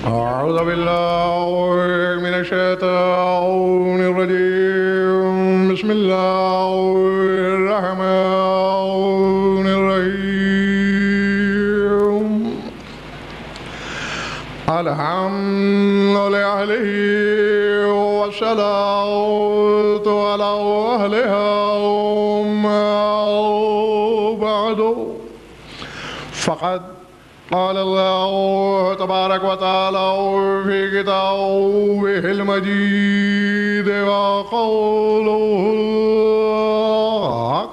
أعوذ بالله من الشيطان الرجيم بسم الله الرحمن الرحيم الحمد لله والصلاة على أهلها بعد فقد قال الله تبارك وتعالى في كتابه المجيد وقوله الحق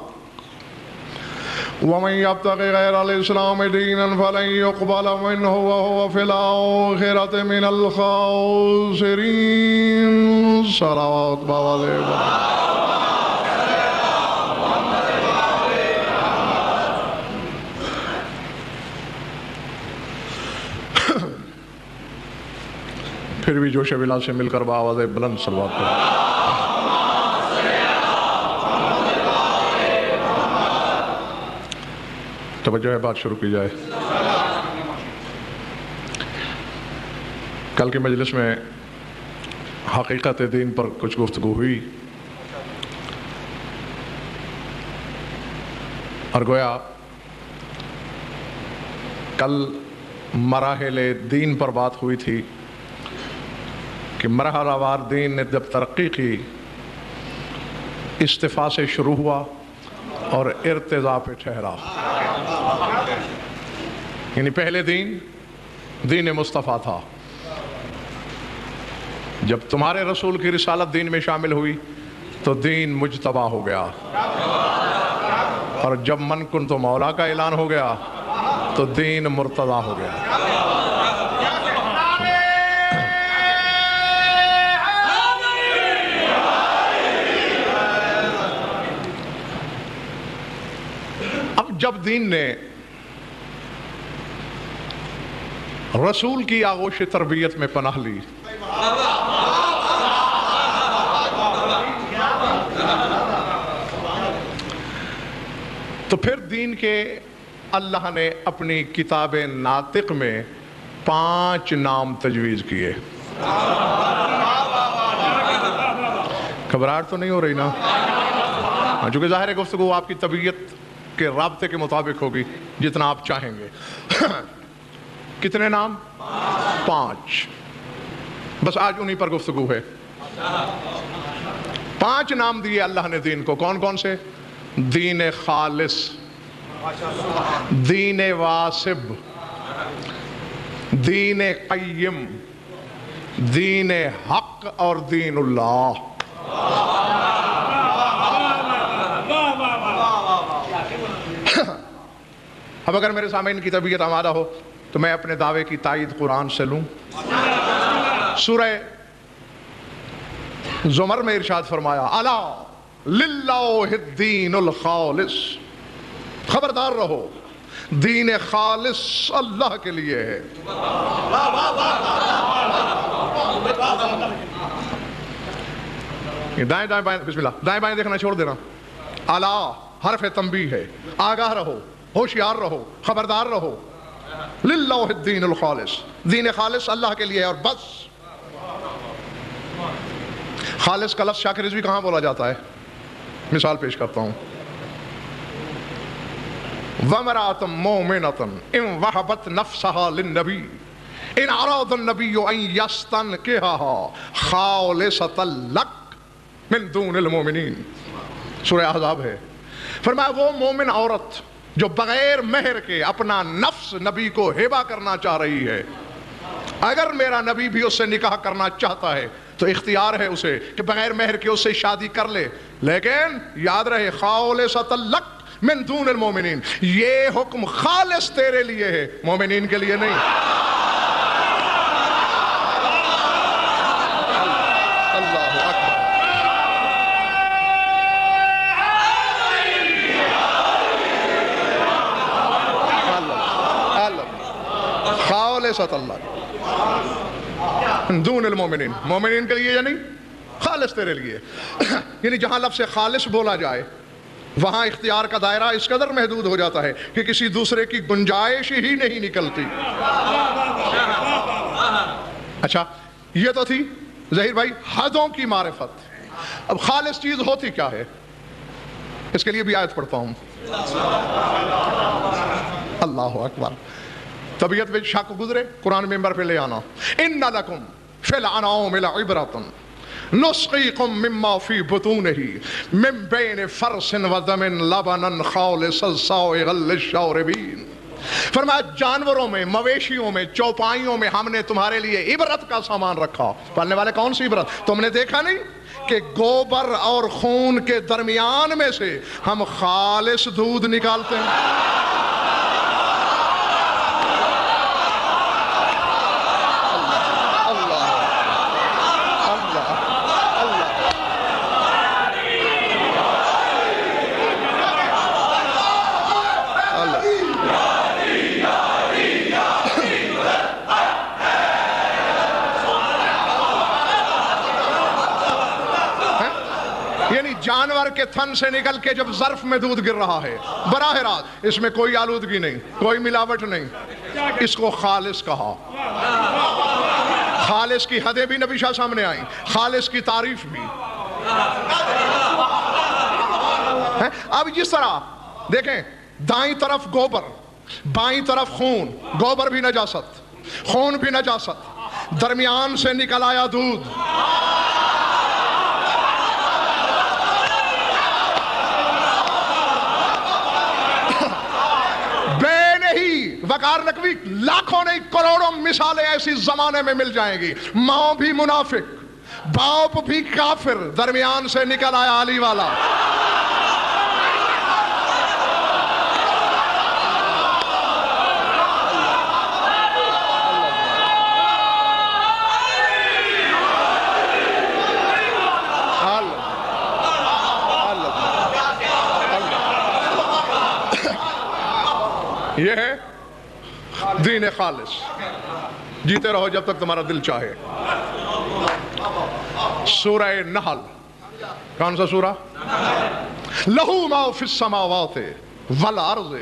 ومن يبتغي غير الإسلام دينا فلن يقبل منه وهو في الآخرة من الخاسرين صلوات الله. پھر بھی جوش بلا سے مل کر بآواز بلند صلوات کریں. توجہ ہے، بات شروع کی جائے. کل کی مجلس میں حقیقت دین پر کچھ گفتگو ہوئی اور گویا کل مراحل دین پر بات ہوئی تھی کہ مرحلہ وار دین نے جب ترقی کی استفاء سے شروع ہوا اور ارتضاء پہ ٹھہرا. یعنی پہلے دین مصطفیٰ تھا. جب تمہارے رسول کی رسالت دین میں شامل ہوئی تو دین مجتبی ہو گیا، اور جب من کن تو مولا کا اعلان ہو گیا تو دین مرتضی ہو گیا. جب دین نے رسول کی آغوش تربیت میں پناہ لی تو پھر دین کے اللہ نے اپنی کتاب ناطق میں 5 نام تجویز کیے. گھبراہٹ تو نہیں ہو رہی نا؟ چونکہ ظاہر ہے گفتگو آپ کی طبیعت کے رابطے کے مطابق ہوگی جتنا آپ چاہیں گے. کتنے نام؟ 5. بس آج انہی پر گفتگو ہے. 5 نام دیے اللہ نے دین کو. کون کون سے؟ دین خالص، دین واسب، دین قیم، دین حق اور دین اللہ. اب اگر میرے سامعین کی طبیعت آمادہ ہو تو میں اپنے دعوے کی تائید قرآن سے لوں. سورہ زمر میں ارشاد فرمایا الا للہ الدین الخالص، خبردار رہو دین خالص اللہ کے لیے ہے. دائیں دائیں بائیں، بسم اللہ، دائیں بائیں دیکھنا چھوڑ دینا. الا حرف تنبیہ ہے، آگاہ رہو، ہوشیار رہو، خبردار رہو. للہ الدین الخالص، دین خالص اللہ کے لیے ہے. اور بس خالص کا لفظ شاکر رضوی کہاں بولا جاتا ہے؟ مثال پیش کرتا ہوں. وَمَرَأَةٌ مُؤْمِنَةٌ إِنْ وَهَبَتْ نَفْسَهَا لِلنَّبِيِّ إِنْ أَرَادَ النَّبِيُّ أَنْ يَسْتَنْكِحَهَا خَالِصَةً لَكَ مِنْ دُونِ الْمُؤْمِنِينَ. سورہ احزاب ہے. فرمایا وہ مومن عورت جو بغیر مہر کے اپنا نفس نبی کو ہبہ کرنا چاہ رہی ہے، اگر میرا نبی بھی اس سے نکاح کرنا چاہتا ہے تو اختیار ہے اسے کہ بغیر مہر کے اس سے شادی کر لے، لیکن یاد رہے خالصۃ لک من دون المومنین. یہ حکم خالص تیرے لیے ہے، مومنین کے لیے نہیں. خالصۃ اللہ دون المومنین، مومنین کے لیے یا نہیں، خالص تیرے لیے. یعنی جہاں لفظ خالص بولا جائے وہاں اختیار کا دائرہ اس قدر محدود ہو جاتا ہے کہ کسی دوسرے کی گنجائش ہی نہیں نکلتی. اچھا یہ تو تھی ظہیر بھائی حدوں کی معرفت. اب خالص چیز ہوتی کیا ہے؟ اس کے لیے بھی آیت پڑھتا ہوں. اللہ اکبر. طبیعت میں شک گزرے قرآن ممبر پہ لے آنا. ان لکم فی الانعام لعبرۃ نسقیکم مما فی بطونہ من بین فرث ودم لبنا خالصا سائغا للشاربین. فرمایا جانوروں میں، مویشیوں میں، چوپائیوں میں ہم نے تمہارے لیے عبرت کا سامان رکھا. پالنے والے کون سی عبرت؟ تم نے دیکھا نہیں کہ گوبر اور خون کے درمیان میں سے ہم خالص دودھ نکالتے ہیں؟ جانور کے تھن سے نکل کے جب ظرف میں دودھ گر رہا ہے براہ راست، اس میں کوئی آلودگی نہیں، کوئی ملاوٹ نہیں، اس کو خالص کہا. خالص کی حدیں بھی نبی شاہ سامنے آئیں، خالص کی تعریف بھی. اب جس طرح دیکھیں دائیں طرف گوبر، بائیں طرف خون، گوبر بھی نجاست، خون بھی نجاست، درمیان سے نکل آیا دودھ. وقار نقوی لاکھوں نہیں کروڑوں مثالیں ایسی زمانے میں مل جائیں گی. ماں بھی منافق، باپ بھی کافر، درمیان سے نکل آیا علی والا. یہ ہے دین خالص. جیتے رہو جب تک تمہارا دل چاہے. سورہ نحل، کون سا سورہ؟ لہو ما فی السماوات والارض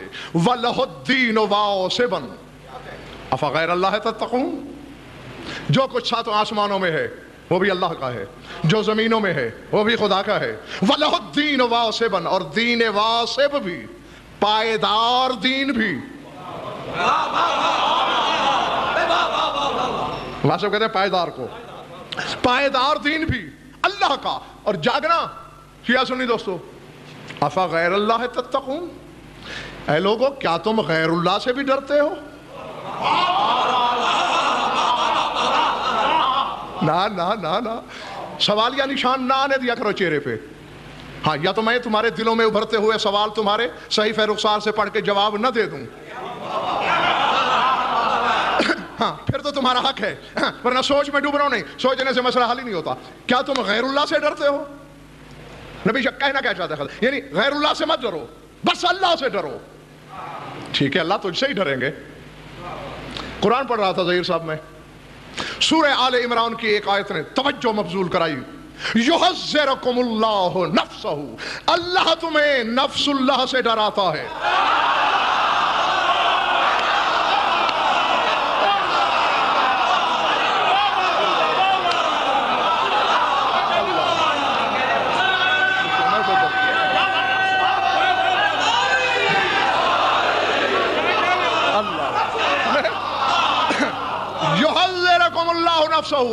ولہ الدین واصبا افغیر اللہ تتقون. جو کچھ ساتوں آسمانوں میں ہے وہ بھی اللہ کا ہے، جو زمینوں میں ہے وہ بھی خدا کا ہے. ولہ الدین واصبا، اور دین واصب بھی، پائیدار دین بھی. واسب کہتے ہیں پائیدار کو، پائیدار دین بھی اللہ کا. اور جاگنا شیعہ سنی دوستو، افا غیر اللہ تتقون. اے لوگو کیا تم غیر اللہ سے بھی ڈرتے ہو؟ نا نا نا نا، سوال یا نشان نہ آنے دیا کرو چہرے پہ. ہاں یا تو میں تمہارے دلوں میں ابھرتے ہوئے سوال تمہارے صحیفہ رخسار سے پڑھ کے جواب نہ دے دوں، ہاں پھر تو تمہارا حق ہے، ورنہ سوچ میں ڈوب رہا ہوں. نہیں، سوچنے سے مسئلہ حل ہی نہیں ہوتا. کیا تم غیر اللہ سے ڈرتے ہو؟ نبی شک کہنا کیا چاہتا ہے؟ یعنی غیر اللہ سے مت ڈرو، بس اللہ سے ڈرو. ٹھیک ہے، اللہ تجھ سے ہی ڈریں گے. قرآن پڑھ رہا تھا ظہیر صاحب میں، سورہ آل عمران کی ایک آیت نے توجہ مبذول کرائی. یحذرکم اللہ نفسہ، اللہ تمہیں نفس اللہ سے ڈراتا ہے.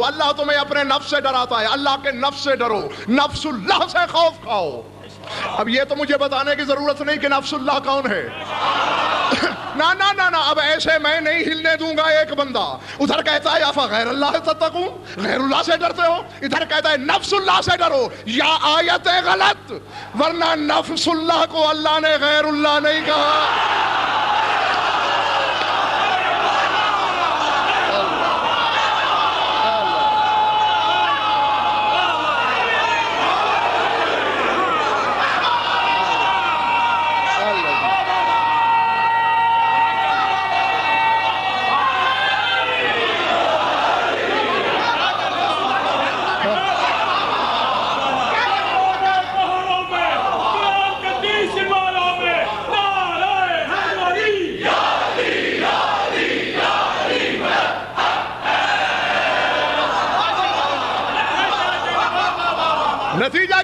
اللہ تمہیں اپنے نفس سے ڈراتا ہے. اللہ کے نفس سے ڈرو، نفس اللہ سے خوف کھاؤ. اب یہ تو مجھے بتانے کی ضرورت نہیں کہ نفس اللہ کون ہے. نا نا نا نا، اب ایسے میں نہیں ہلنے دوں گا. ایک بندہ ادھر کہتا ہے افا غیر اللہ تتقون، غیر اللہ سے ڈرتے ہو، ادھر کہتا ہے نفس اللہ سے ڈرو. یا آیت غلط، ورنہ نفس اللہ کو اللہ نے غیر اللہ نہیں کہا.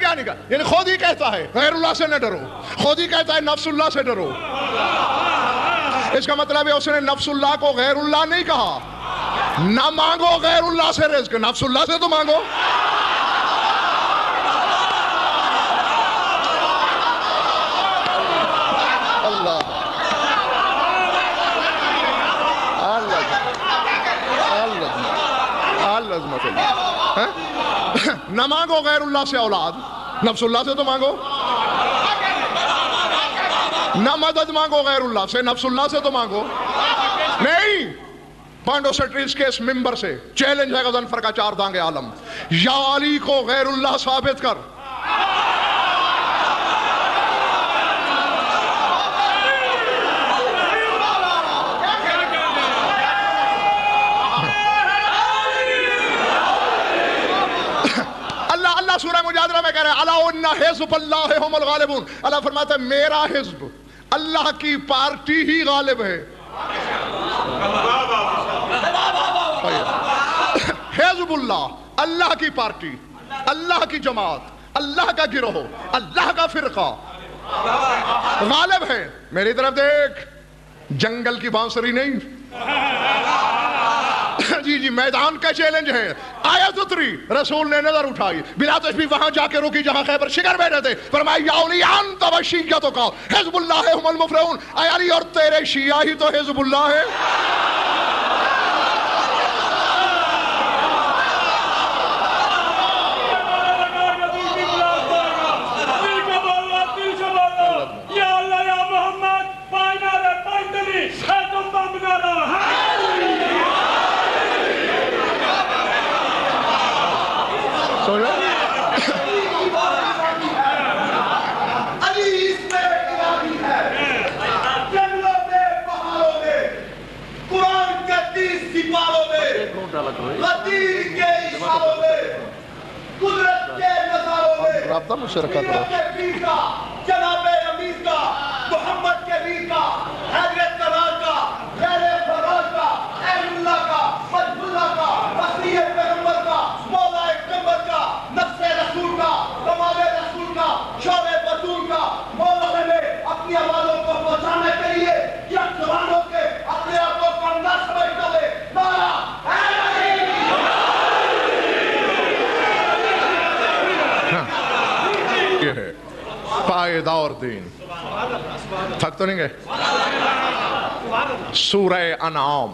کیا نہیں کہا؟ یعنی خود ہی کہتا ہے غیر اللہ سے نہ ڈرو، خود ہی کہتا ہے نفس اللہ سے ڈرو. اس کا مطلب ہے اس نے نفس اللہ کو غیر اللہ نہیں کہا. نہ مانگو غیر اللہ سے رزق، نفس اللہ سے تو مانگو. نہ مانگو غیر اللہ سے اولاد، نفس اللہ سے تو مانگو. نہ مدد مانگو غیر اللہ سے، نفس اللہ سے تو مانگو. نہیں، پانڈو سٹریز کے اس ممبر سے چیلنج ہے غضنفر کا 4 دانگ عالم، یا علی کو غیر اللہ ثابت کر. سورہ مجادلہ میں کہہ رہے ہیں الا ان حزب اللہ هم الغالبون. اللہ فرماتا ہے میرا حزب، اللہ کی پارٹی ہی غالب ہے. حزب اللہ، اللہ کی پارٹی، اللہ کی جماعت، اللہ کا گروہ، اللہ کا فرقہ غالب ہے. میری طرف دیکھ، جنگل کی بانسری نہیں. جی میدان کا چیلنج ہے. آیت اتری، رسول نے نظر اٹھائی، بلا تشبیہ وہاں جا کے رکی جہاں خیبر شکر بیٹھے تھے. فرمایا یا اولی انت و شیعتک حزب اللہ هم المفلحون. اے علی اور تیرے شیعہ ہی تو حزب اللہ ہے. رابطہ مشرکت جناب امیر کا، محمد کے ویر کا، حضرت کمال کا، خیر فراز کا، اہل اللہ کا، حزب اللہ کا، وسیع پیغمبر کا، مولا پیغمبر کا، نفس رسول کا، کمال رسول کا، شور بطول کا. مولا نے اپنی آوازوں کو پہنچانے کے لیے یا زبانوں کے اپنے آپ کو کم نہ سمجھتا ہے نعرہ ہے پائیدار دین. تھک تو نہیں گئے؟ سورہ انعام،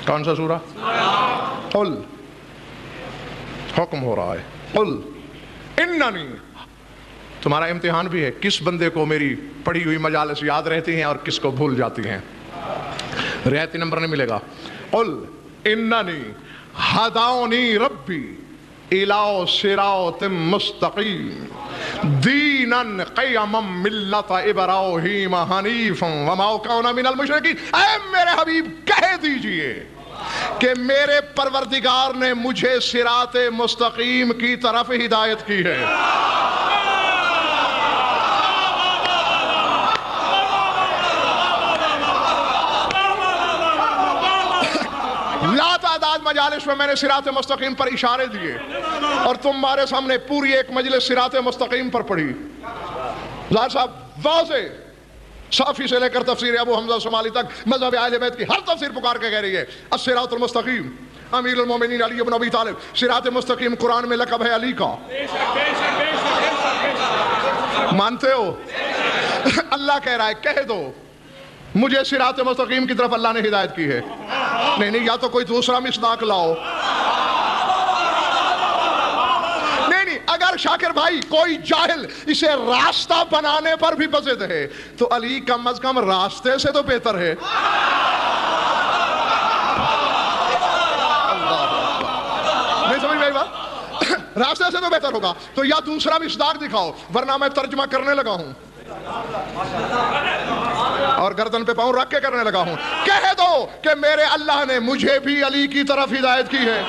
کون سا سورہ؟ قل، حکم ہو رہا ہے قل اننی. تمہارا امتحان بھی ہے کس بندے کو میری پڑھی ہوئی مجالس یاد رہتی ہیں اور کس کو بھول جاتی ہیں. رعایتی نمبر نہیں ملے گا. قل اننی ہدانی ربی الى صراط مستقیم دینا قیما ملت ابراہیم حنیفا وما کان من المشرکین. اے میرے حبیب کہہ دیجئے کہ میرے پروردگار نے مجھے صراط مستقیم کی طرف ہدایت کی ہے. لا تعداد مجالس میں نے صراط مستقیم پر اشارے دیے اور تمہارے سامنے پوری ایک مجلس صراط مستقیم پر پڑھی. ظاہر صاحب واضح صافی سے لے کر تفسیر ابو حمزہ شمالی تک مذہب اہل بیت کی ہر تفسیر پکار کے کہہ رہی ہے الصراط المستقیم. امیر المومنین علی بن ابی طالب. صراط مستقیم قرآن میں لقب ہے علی کا. مانتے ہو؟ اللہ کہہ رہا ہے کہہ دو مجھے صراط مستقیم کی طرف اللہ نے ہدایت کی ہے. نہیں یا تو کوئی دوسرا مصداق لاؤ. نہیں اگر شاکر بھائی کوئی جاہل اسے راستہ بنانے پر بھی بزد ہے تو علی کم از کم راستے سے تو بہتر ہے. نہیں سمجھ میں بات؟ راستے سے تو بہتر ہوگا. تو یا دوسرا مصداق دکھاؤ ورنہ میں ترجمہ کرنے لگا ہوں اور گردن پہ پاؤں رکھ کے کرنے لگا ہوں. کہہ دو کہ میرے اللہ نے مجھے بھی علی کی طرف ہدایت کی ہے.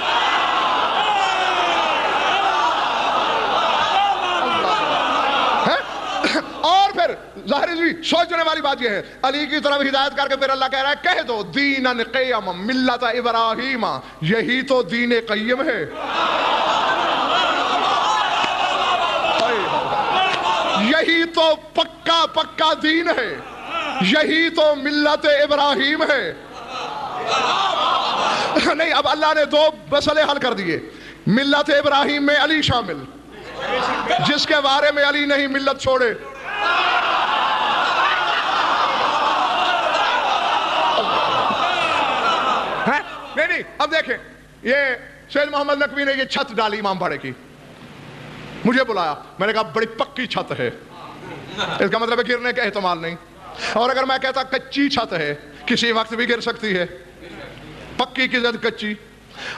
اور پھر ظاہر سوچنے والی بات یہ ہے علی کی طرف ہدایت کر کے پھر اللہ کہہ رہا ہے کہہ دو دینا قیما ملت ابراہیم. یہی تو دین قیم ہے. تو پکا پکا دین ہے، یہی تو ملت ابراہیم ہے۔ نہیں، اب اللہ نے دو مسئلے حل کر دیے۔ ملت ابراہیم میں علی شامل، جس کے بارے میں علی نہیں ملت چھوڑے۔ نہیں، اب دیکھیں، یہ سید محمد نقوی نے یہ چھت ڈالی امام باڑے کی، مجھے بلایا، میں نے کہا بڑی پکی چھت ہے، اس کا مطلب ہے گرنے کا احتمال نہیں۔ اور اگر میں کہتا کچی چھت ہے، کسی وقت بھی گر سکتی ہے، پکی کی زد کچی۔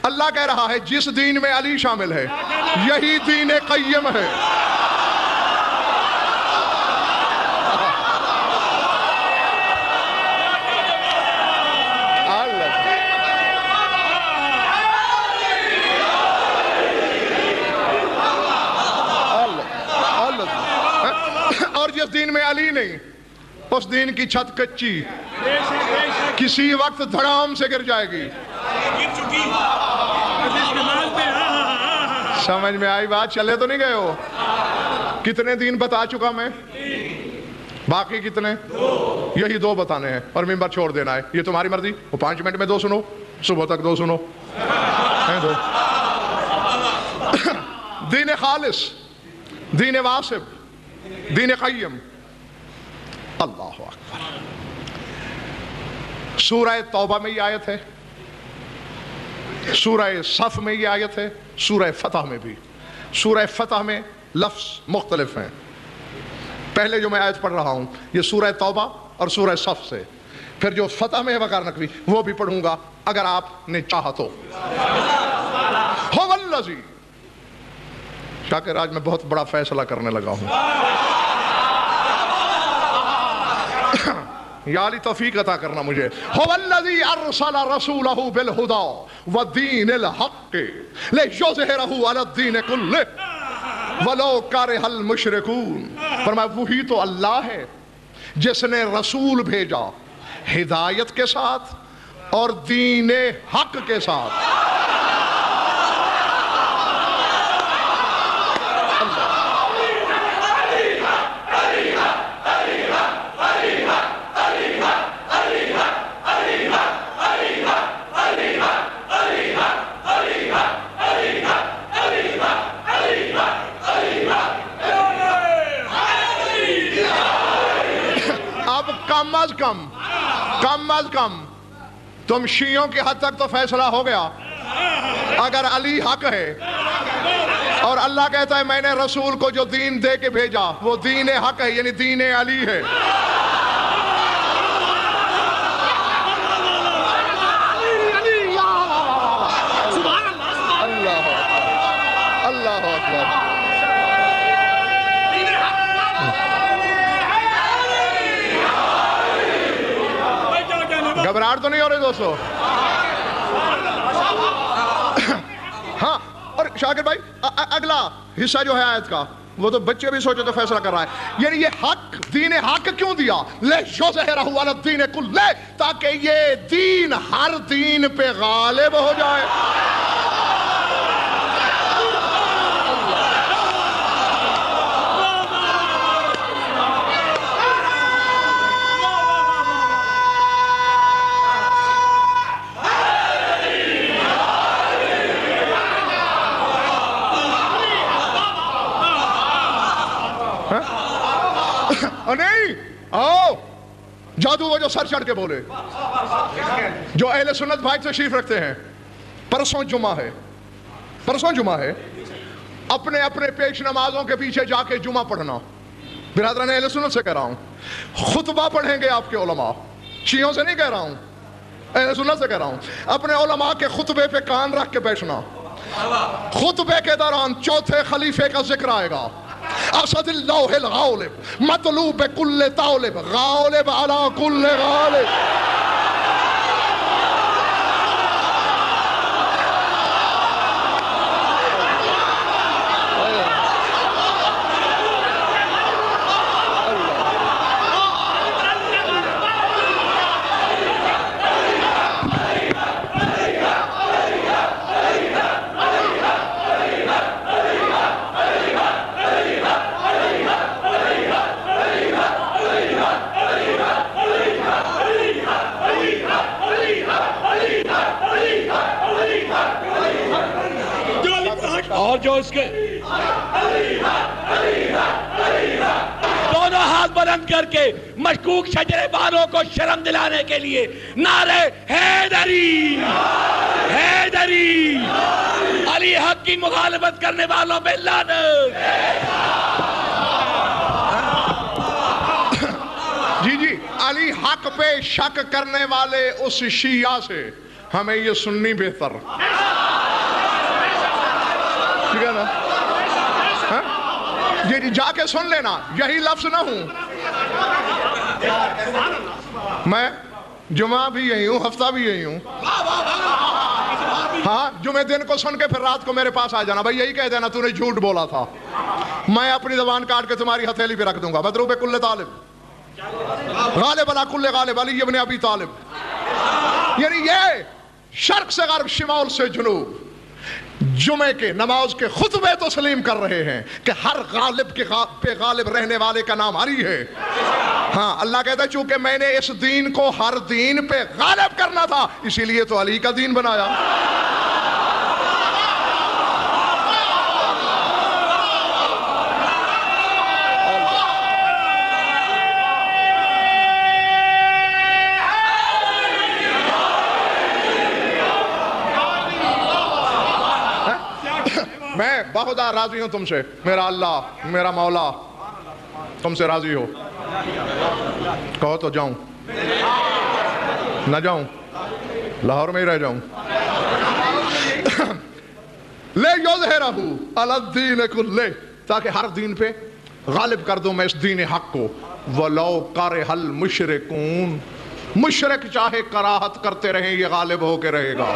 اللہ کہہ رہا ہے جس دین میں علی شامل ہے یہی دین قیم ہے۔ اور جس دین میں علی نہیں، اس دین کی چھت کچی، کسی وقت دھڑام سے گر جائے گی۔ سمجھ میں آئی بات؟ چلے تو نہیں گئے ہو؟ کتنے دین بتا چکا میں، باقی کتنے؟ یہی دو بتانے ہیں اور ممبر چھوڑ دینا ہے، یہ تمہاری مرضی۔ وہ 5 منٹ میں 2 سنو، صبح تک 2 سنو، ہیں دو۔ دین خالص، دین واسب، دین قیم۔ اللہ اکبر۔ سورہ توبہ میں یہ آیت ہے، سورہ صف میں یہ آیت ہے، سورہ فتح میں بھی۔ سورہ فتح میں لفظ مختلف ہیں، پہلے جو میں آیت پڑھ رہا ہوں یہ سورہ توبہ اور سورہ صف سے، پھر جو فتح میں ہے وقار نقوی وہ بھی پڑھوں گا اگر آپ نے چاہا تو۔ هو الذی، شاکر آج میں بہت بڑا فیصلہ کرنے لگا ہوں، یا علی توفیق عطا کرنا مجھے۔ هو الذی ارسل رسولہ بالہدی ودین الحق لیظہرہ علی الدین کلہ ولو کرہ المشرکون۔ فرمایا وہی تو اللہ ہے جس نے رسول بھیجا ہدایت کے ساتھ اور دین حق کے ساتھ۔ کم از کم تم شیعوں کی حد تک تو فیصلہ ہو گیا، اگر علی حق ہے اور اللہ کہتا ہے میں نے رسول کو جو دین دے کے بھیجا وہ دین حق ہے، یعنی دین علی ہے۔ اللہ اکبر۔ گھبراہٹ تو نہیں ہو رہی دوستو؟ ہاں، اور شاکر بھائی اگلا حصہ جو ہے آیت کا وہ تو بچے بھی سوچے تو فیصلہ کر رہا ہے، یعنی یہ حق، دین حق کیوں دیا؟ لیظہرہ علی الدین کلہ، تاکہ یہ دین ہر دین پہ غالب ہو جائے۔ نہیں آؤ جادو وہ جو سر چڑھ کے بولے، جو اہل سنت بھائی تشریف رکھتے ہیں، پرسوں جمعہ ہے، اپنے اپنے پیش نمازوں کے پیچھے جا کے جمعہ پڑھنا۔ برادران اہل سنت سے کہہ رہا ہوں، خطبہ پڑھیں گے آپ کے علماء، شیعوں سے نہیں کہہ رہا ہوں، اہل سنت سے کہہ رہا ہوں، اپنے علماء کے خطبے پہ کان رکھ کے بیٹھنا۔ خطبے کے دوران چوتھے خلیفے کا ذکر آئے گا، اسد اللہ الغالب مطلوب کل طالب غالب علی کل غالب۔ اور جو اس کے دونوں ہاتھ بلند کر کے مشکوک شجرے باروں کو شرم دلانے کے لیے نعرے حیدری حیدری، علی حق کی مخالفت کرنے والوں پہ لعنت۔ جی جی، علی حق پہ شک کرنے والے اس شیعہ سے ہمیں یہ سننی بہتر، ٹھیک ہے نا؟ جی جی، جا کے سن لینا، یہی لفظ نہ ہوں میں، جمعہ بھی یہی ہوں، ہفتہ بھی یہی ہوں، ہاں جمعہ دن کو سن کے پھر رات کو میرے پاس آ جانا، بھائی یہی کہہ دینا تو نے جھوٹ بولا تھا، میں اپنی زبان کاٹ کے تمہاری ہتھیلی پہ رکھ دوں گا۔ بدرو پہ کل طالب غالب علی کل غالب، علی ابن ابی طالب۔ یعنی یہ شرق سے غرب، شمال سے جنوب، جمعے کے نماز کے خطبے تسلیم کر رہے ہیں کہ ہر غالب کے پہ غالب رہنے والے کا نام علی ہے۔ ہاں، اللہ کہتا ہے چونکہ میں نے اس دین کو ہر دین پہ غالب کرنا تھا، اسی لیے تو علی کا دین بنایا۔ میں بخدا راضی ہوں تم سے، میرا اللہ میرا مولا تم سے راضی ہو، کہو تو جاؤں نہ جاؤں، لاہور میں ہی رہ جاؤں۔ لے یظہرہ علی الدین کلہ، تاکہ ہر دین پہ غالب کر دوں میں اس دین حق کو۔ وَلَوْ کَرِہَ الْمُشْرِکُونَ، مشرک چاہے کراہت کرتے رہیں یہ غالب ہو کے رہے گا۔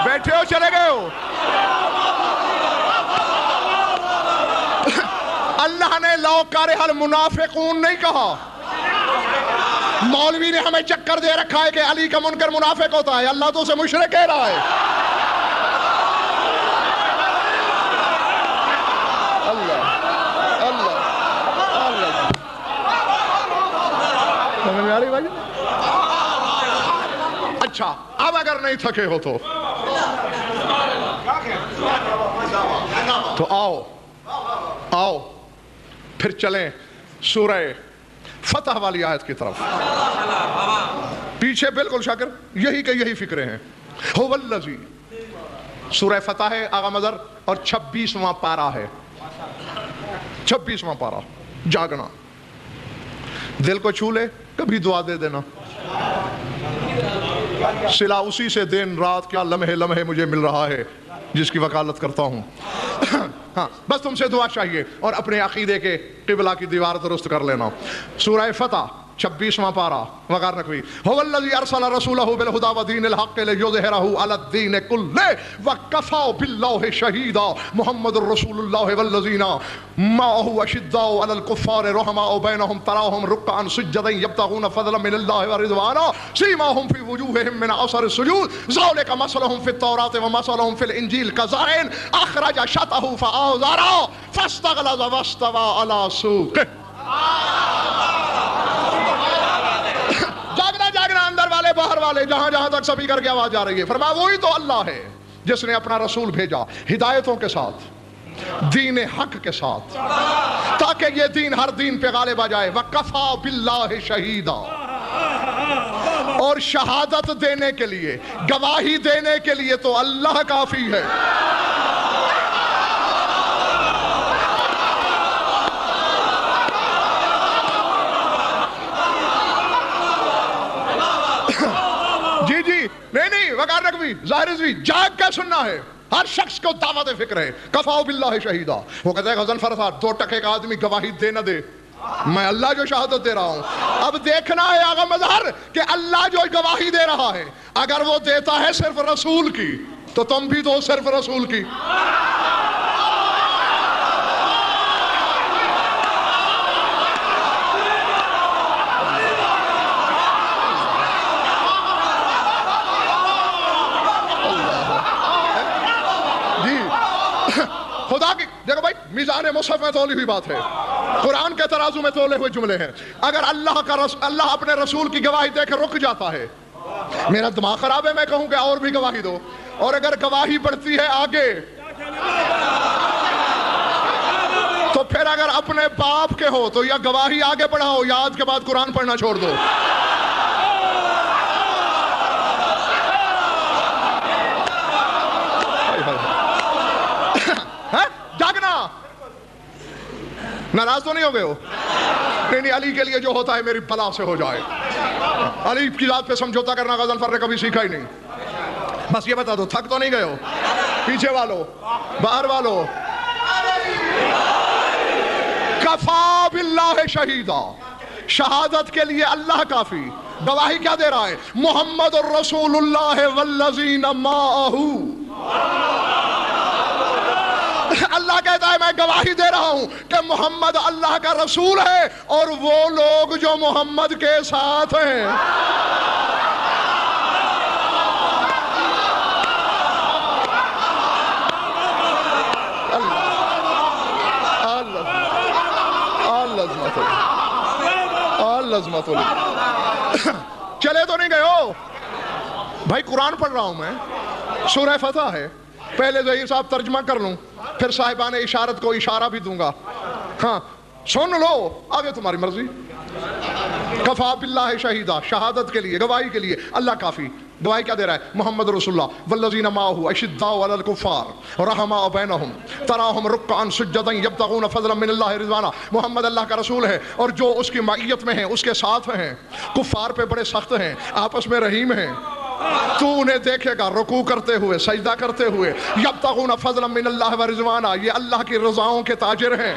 بیٹھے ہو چلے گئے ہو؟ اللہ نے لو کارہ المنافقون نہیں کہا۔ مولوی نے ہمیں چکر دے رکھا ہے کہ علی کا منکر منافق ہوتا ہے، اللہ تو اسے مشرک کہہ رہا ہے۔ اللہ اللہ اللہ، سمجھ میں آ رہی بھائی؟ اچھا، اب اگر نہیں تھکے ہو تو آؤ پھر چلیں سورہ فتح والی آیت کی طرف۔ پیچھے بالکل شاکر یہی کہ یہی فکرے ہیں۔ هو الذی، سورہ فتح ہے آغا مظہر، اور 26واں پارہ ہے، 26واں پارہ۔ جاگنا، دل کو چھو لے، کبھی دعا دے دینا، صلہ اسی سے دن رات کیا لمحے لمحے مجھے مل رہا ہے جس کی وکالت کرتا ہوں۔ ہاں، بس تم سے دعا چاہیے اور اپنے عقیدے کے قبلہ کی دیوار درست کر لینا۔ سورہ فتح 26واں پارہ وقار نقوی۔ هو الذی ارسل رسولہ بالہدی ودین الحق لیظہرہ علی الدین کلہ وکفی باللہ شہیدا۔ محمد الرسول اللہ والذین معہ اشداء علی الکفار رحماء بینہم تراہم رکعا سجدا یبتغون فضلا من اللہ ورضوانا سیماہم فی وجوہہم من اثر السجود ذلک مثلہم فی التوراۃ ومثلہم فی الانجیل کزرع اخرج شطأہ فآزرہ فاستغلظ واستوى علی سوقہ۔ جاگنا اندر والے باہر والے، جہاں جہاں تک سبھی کر کے آواز جا رہی ہے۔ فرمایا وہی تو اللہ ہے جس نے اپنا رسول بھیجا ہدایتوں کے ساتھ، دین حق کے ساتھ، تاکہ یہ دین ہر دین پہ غالب آ جائے۔ وَكَفَى بِاللَّهِ شَهِيدًا، اور شہادت دینے کے لیے، گواہی دینے کے لیے تو اللہ کافی ہے۔ جی نہیں وقار رکھوی ظاہر ازوی جاگ کا سننا ہے، ہر شخص کو دعوت فکر ہے۔ کفاؤ باللہ شہیدہ، وہ کہتا ہے غزن فرساد 2 ٹکے کا آدمی گواہی دے نہ دے، میں اللہ جو شہادت دے رہا ہوں۔ اب دیکھنا ہے آغا مظہر کہ اللہ جو گواہی دے رہا ہے، اگر وہ دیتا ہے صرف رسول کی تو تم بھی دو صرف رسول کی۔ خدا کی دیکھو بھائی، میزان مصحف میں تولی ہوئی بات ہے، قرآن کے ترازو میں تولے ہوئے جملے ہیں۔ اگر اللہ اپنے رسول کی گواہی دے کے رک جاتا ہے میرا دماغ خراب ہے، میں کہوں کہ اور بھی گواہی دو، اور اگر گواہی بڑھتی ہے آگے تو پھر اگر اپنے باپ کے ہو تو یا گواہی آگے بڑھاؤ یا آج کے بعد قرآن پڑھنا چھوڑ دو۔ جاگنا، ناراض تو نہیں ہو گئے ہو؟ نہیں، علی کے لیے جو ہوتا ہے میری بلا سے ہو جائے۔ علی کی ذات پہ سمجھوتا کرنا غضنفر نے کبھی سیکھا ہی نہیں۔ بس یہ بتا دو، تھک تو نہیں گئے ہو؟ پیچھے والو، باہر والو، کفا باللہ شہیدا، شہادت کے لیے اللہ کافی۔ گواہی کیا دے رہا ہے؟ محمد الرسول اللہ والذین معہ۔ اللہ کہتا ہے میں گواہی دے رہا ہوں کہ محمد اللہ کا رسول ہے اور وہ لوگ جو محمد کے ساتھ ہیں۔ چلے تو نہیں گئے ہو بھائی؟ قرآن پڑھ رہا ہوں میں، سورہ فتح ہے، پہلے ظہیر صاحب ترجمہ کر لوں، پھر صاحبان اشارت کو اشارہ بھی دوں گا، ہاں سن لو، آگے تمہاری مرضی۔ کفا باللہ شہیدہ، شہادت کے لیے، گواہی کے لیے اللہ کافی۔ گواہی کیا دے رہا ہے؟ محمد رسول اللہ والذین معہ اشداء علی الکفار رحماء بینہم تراہم رکعا سجدا یبتغون فضلا من اللہ رضوانا۔ محمد اللہ کا رسول ہے اور جو اس کی معیت میں ہیں، اس کے ساتھ ہیں، کفار پہ بڑے سخت ہیں، آپس میں رحیم ہیں۔ تو انہیں دیکھے گا رکوع کرتے ہوئے، سجدہ کرتے ہوئے، یبتغون فضلا من اللہ ورضوانا، یہ اللہ کی رضاؤں کے تاجر ہیں۔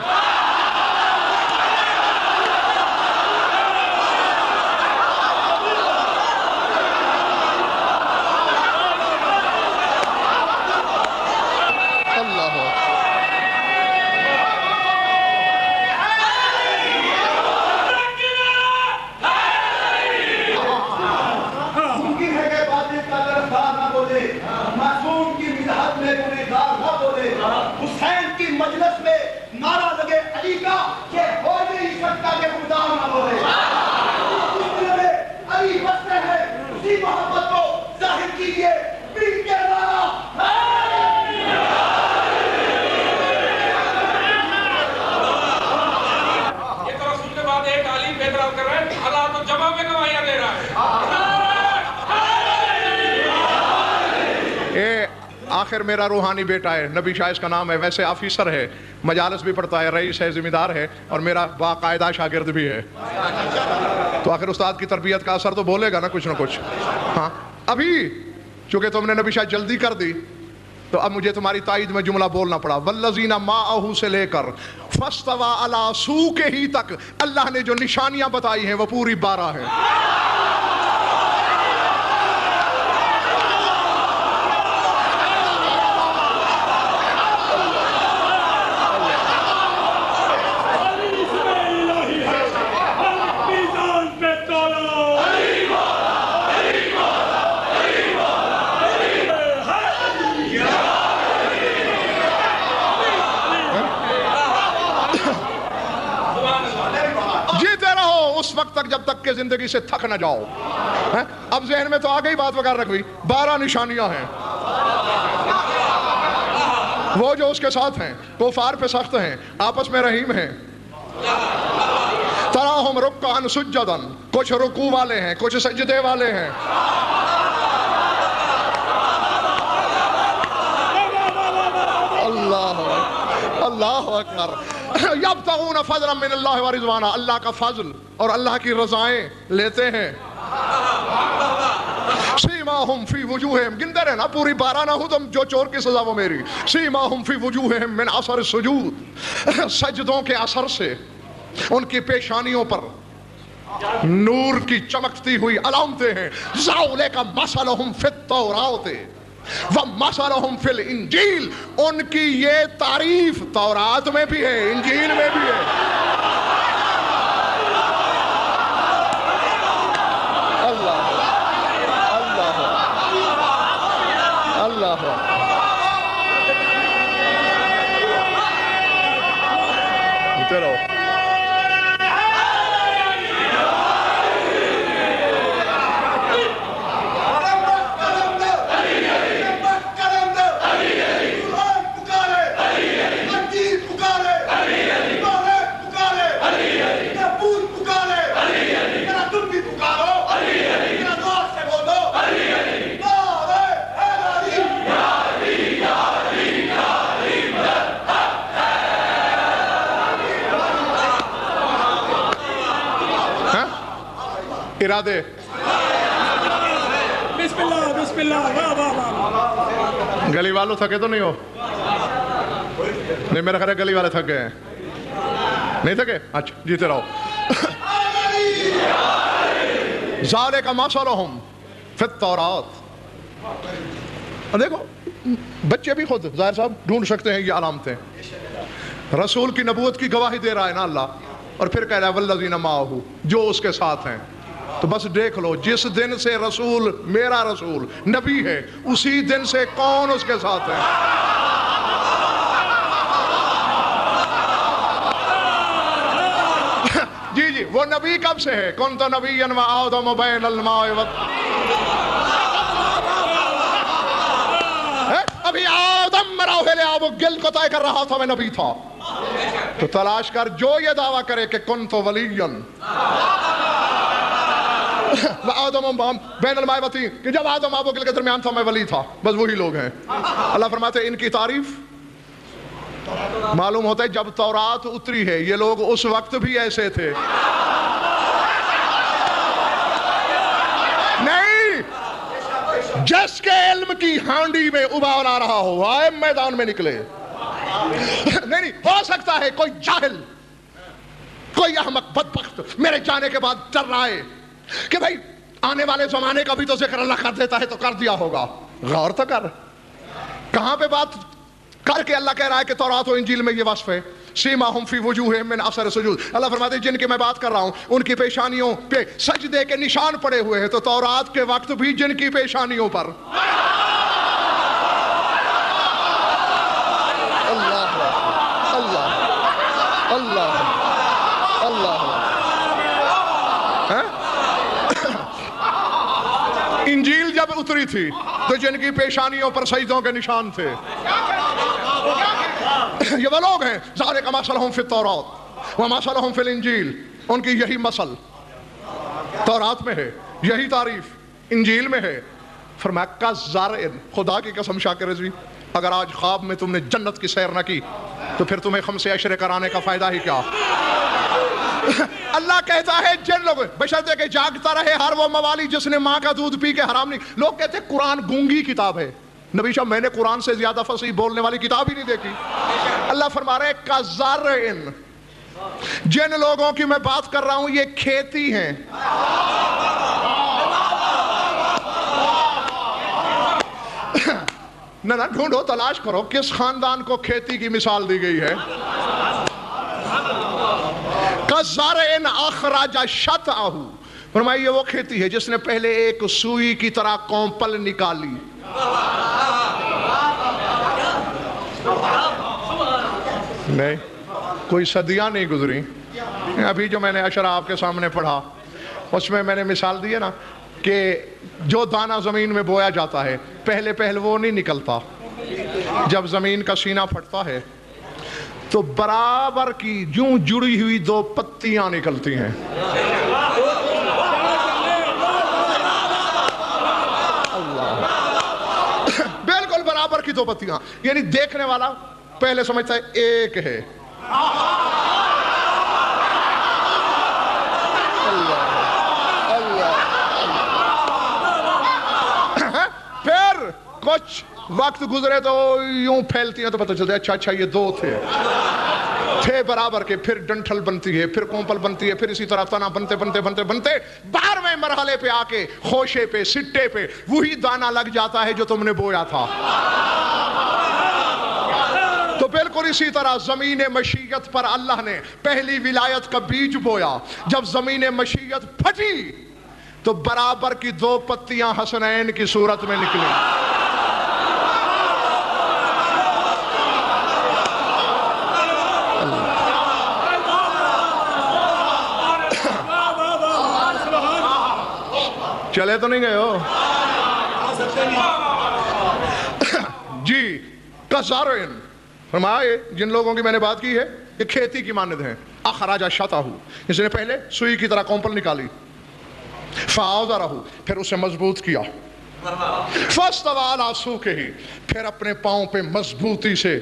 آخر میرا روحانی بیٹا ہے، نبی شاہ اس کا نام ہے، ویسے آفیسر ہے، مجالس بھی پڑھتا ہے، رئیس ہے، ذمہ دار ہے، اور میرا باقاعدہ شاگرد بھی ہے۔ تو آخر استاد کی تربیت کا اثر تو بولے گا نا کچھ نہ کچھ۔ ہاں ابھی چونکہ تم نے نبی شاہ جلدی کر دی تو اب مجھے تمہاری تائید میں جملہ بولنا پڑا۔ والذین معہ سے لے کر فاستوی علی سوقہ ہی تک اللہ نے جو نشانیاں بتائی ہیں وہ پوری 12 ہیں۔ اس وقت تک جب تک کہ زندگی سے تھک نہ جاؤ۔ اب ذہن میں تو آ گئی بات وغیرہ رکھ 12 نشانیاں ہیں۔ وہ جو اس کے ساتھ ہیں، کفار پہ سخت ہیں، آپس میں رحیم ہیں۔ تراہم رکعا سجدا، کچھ رکوع والے ہیں، کچھ سجدے والے ہیں۔ اللہ اکبر۔ یبتغون فضلا من اللہ ورضوانا، اللہ کا فضل اور اللہ کی رضائیں لیتے ہیں۔ سیماہم فی وجوہہم، گنتے رہنا، پوری 12 نہ ہوں تم، جو چور کی سزا وہ میری۔ سیماہم فی وجوہہم من اثر السجود، سجدوں کے اثر سے ان کی پیشانیوں پر نور کی چمکتی ہوئی علامتیں ہیں۔ ذَلِکَ مَثَلُهُمْ فِی التَّوْرَاۃِ وَمَثَلُهُمْ فِی الْإِنجِیلِ، ان کی یہ تعریف تورات میں بھی ہے، انجیل میں بھی ہے۔ اللہ اللہ اللہ رہو۔ ارادے بسم اللہ بسم اللہ واہ واہ واہ. گلی والوں تھکے تو نہیں ہو؟ نہیں میرا خیال ہے گلی والے تھک گئے ہیں. نہیں تھکے؟ اچھا جیتے رہو. ذالک مثلہم فی التوراۃ. دیکھو بچے بھی خود ظاہر صاحب ڈھونڈ سکتے ہیں یہ علامتیں. رسول کی نبوت کی گواہی دے رہا ہے نا اللہ, اور پھر کہہ رہا ہے والذین معہ, جو اس کے ساتھ ہیں. تو بس دیکھ لو, جس دن سے رسول میرا رسول نبی ہے اسی دن سے کون اس کے ساتھ ہے. جی جی وہ نبی کب سے ہے؟ کنت نبیا وآدم بین الماء ابھی آدم مراحل آب و گل کو طے کر رہا تھا, میں نبی تھا. تو تلاش کر جو یہ دعویٰ کرے کہ کنت ولیا آدم بین الماء والطین, کہ جب آدم آب و گل کے درمیان تھا میں ولی تھا, بس وہی لوگ ہیں. اللہ فرماتے ہیں ان کی تعریف معلوم ہوتا ہے جب تورات اتری ہے یہ لوگ اس وقت بھی ایسے تھے. نہیں, جس کے علم کی ہانڈی میں ابال آ رہا ہو آئے میدان میں نکلے. نہیں ہو سکتا ہے کوئی جاہل, کوئی احمق بدبخت میرے جانے کے بعد ڈر رہا ہے کہ بھائی آنے والے زمانے کا بھی تو ذکر اللہ کر دیتا ہے تو کر دیا ہوگا. غور تو کر, کہاں پہ بات کر کے اللہ کہہ رہا ہے کہ تورات و انجیل میں یہ وصف ہے, سیماہم فی وجوہہم من اثر السجود. اللہ فرماتے ہیں جن کی میں بات کر رہا ہوں ان کی پیشانیوں پہ سجدے کے نشان پڑے ہوئے ہیں. تو تورات کے وقت بھی جن کی پیشانیوں پر اللہ اللہ اللہ اللہ. انجیل جب اتری تھی تو جن کی پیشانیوں پر سجدوں کے نشان تھے یہ وہ لوگ ہیں. ذالک مثلہم فی التوراۃ ومثلہم فی الانجیل. ان کی یہی مثل تورات میں ہے, یہی تعریف انجیل میں ہے. فرمایا کزرع, خدا کی قسم شاکر رضوی اگر آج خواب میں تم نے جنت کی سیر نہ کی تو پھر تمہیں خمس عشرے کرانے کا فائدہ ہی کیا. اللہ کہتا ہے جن لوگ بشرطے کہ جاگتا رہے ہر وہ موالی جس نے ماں کا دودھ پی کے حرام نہیں. لوگ کہتے ہیں قرآن گونگی کتاب ہے. نبی صاحب میں نے قرآن سے زیادہ فصیح بولنے والی کتاب ہی نہیں دیکھی. اللہ فرما رہے کزرع, جن لوگوں کی میں بات کر رہا ہوں یہ کھیتی ہیں. نہ ڈھونڈو تلاش کرو کس خاندان کو کھیتی کی مثال دی گئی ہے. کزرع اخرج شطأہ, فرمایا یہ وہ کھیتی ہے جس نے پہلے ایک سوئی کی طرح کونپل نکالی. نہیں کوئی صدیاں نہیں گزری. ابھی جو میں نے اشرا آپ کے سامنے پڑھا اس میں میں نے مثال دی ہے نا کہ جو دانہ زمین میں بویا جاتا ہے پہلے وہ نہیں نکلتا. جب زمین کا سینہ پھٹتا ہے تو برابر کی یوں جڑی ہوئی دو پتیاں نکلتی ہیں. بالکل برابر کی دو پتیاں, یعنی دیکھنے والا پہلے سمجھتا ہے ایک ہے. پھر کچھ وقت گزرے تو یوں پھیلتی ہیں تو پتہ چلتا ہے اچھا یہ دو تھے برابر کے. پھر ڈنٹھل بنتی ہے, پھر کونپل بنتی ہے, پھر اسی طرح تنا بنتے 12ویں مرحلے پہ آ کے خوشے پہ سٹے پہ وہی دانہ لگ جاتا ہے جو تم نے بویا تھا. تو بالکل اسی طرح زمین مشیت پر اللہ نے پہلی ولایت کا بیج بویا. جب زمین مشیت پھٹی تو برابر کی دو پتیاں حسنین کی صورت میں نکلی. چلے تو نہیں گئے ہو جی. کزرع, فرمایا جن لوگوں کی میں نے بات کی ہے یہ کھیتی کی مانند ہیں. اخرج شطأہ, اس نے پہلے سوئی کی طرح کونپل نکالی. فآزرہ, پھر اسے مضبوط کیا. فاستوى علی سوقہ, پھر اپنے پاؤں پہ مضبوطی سے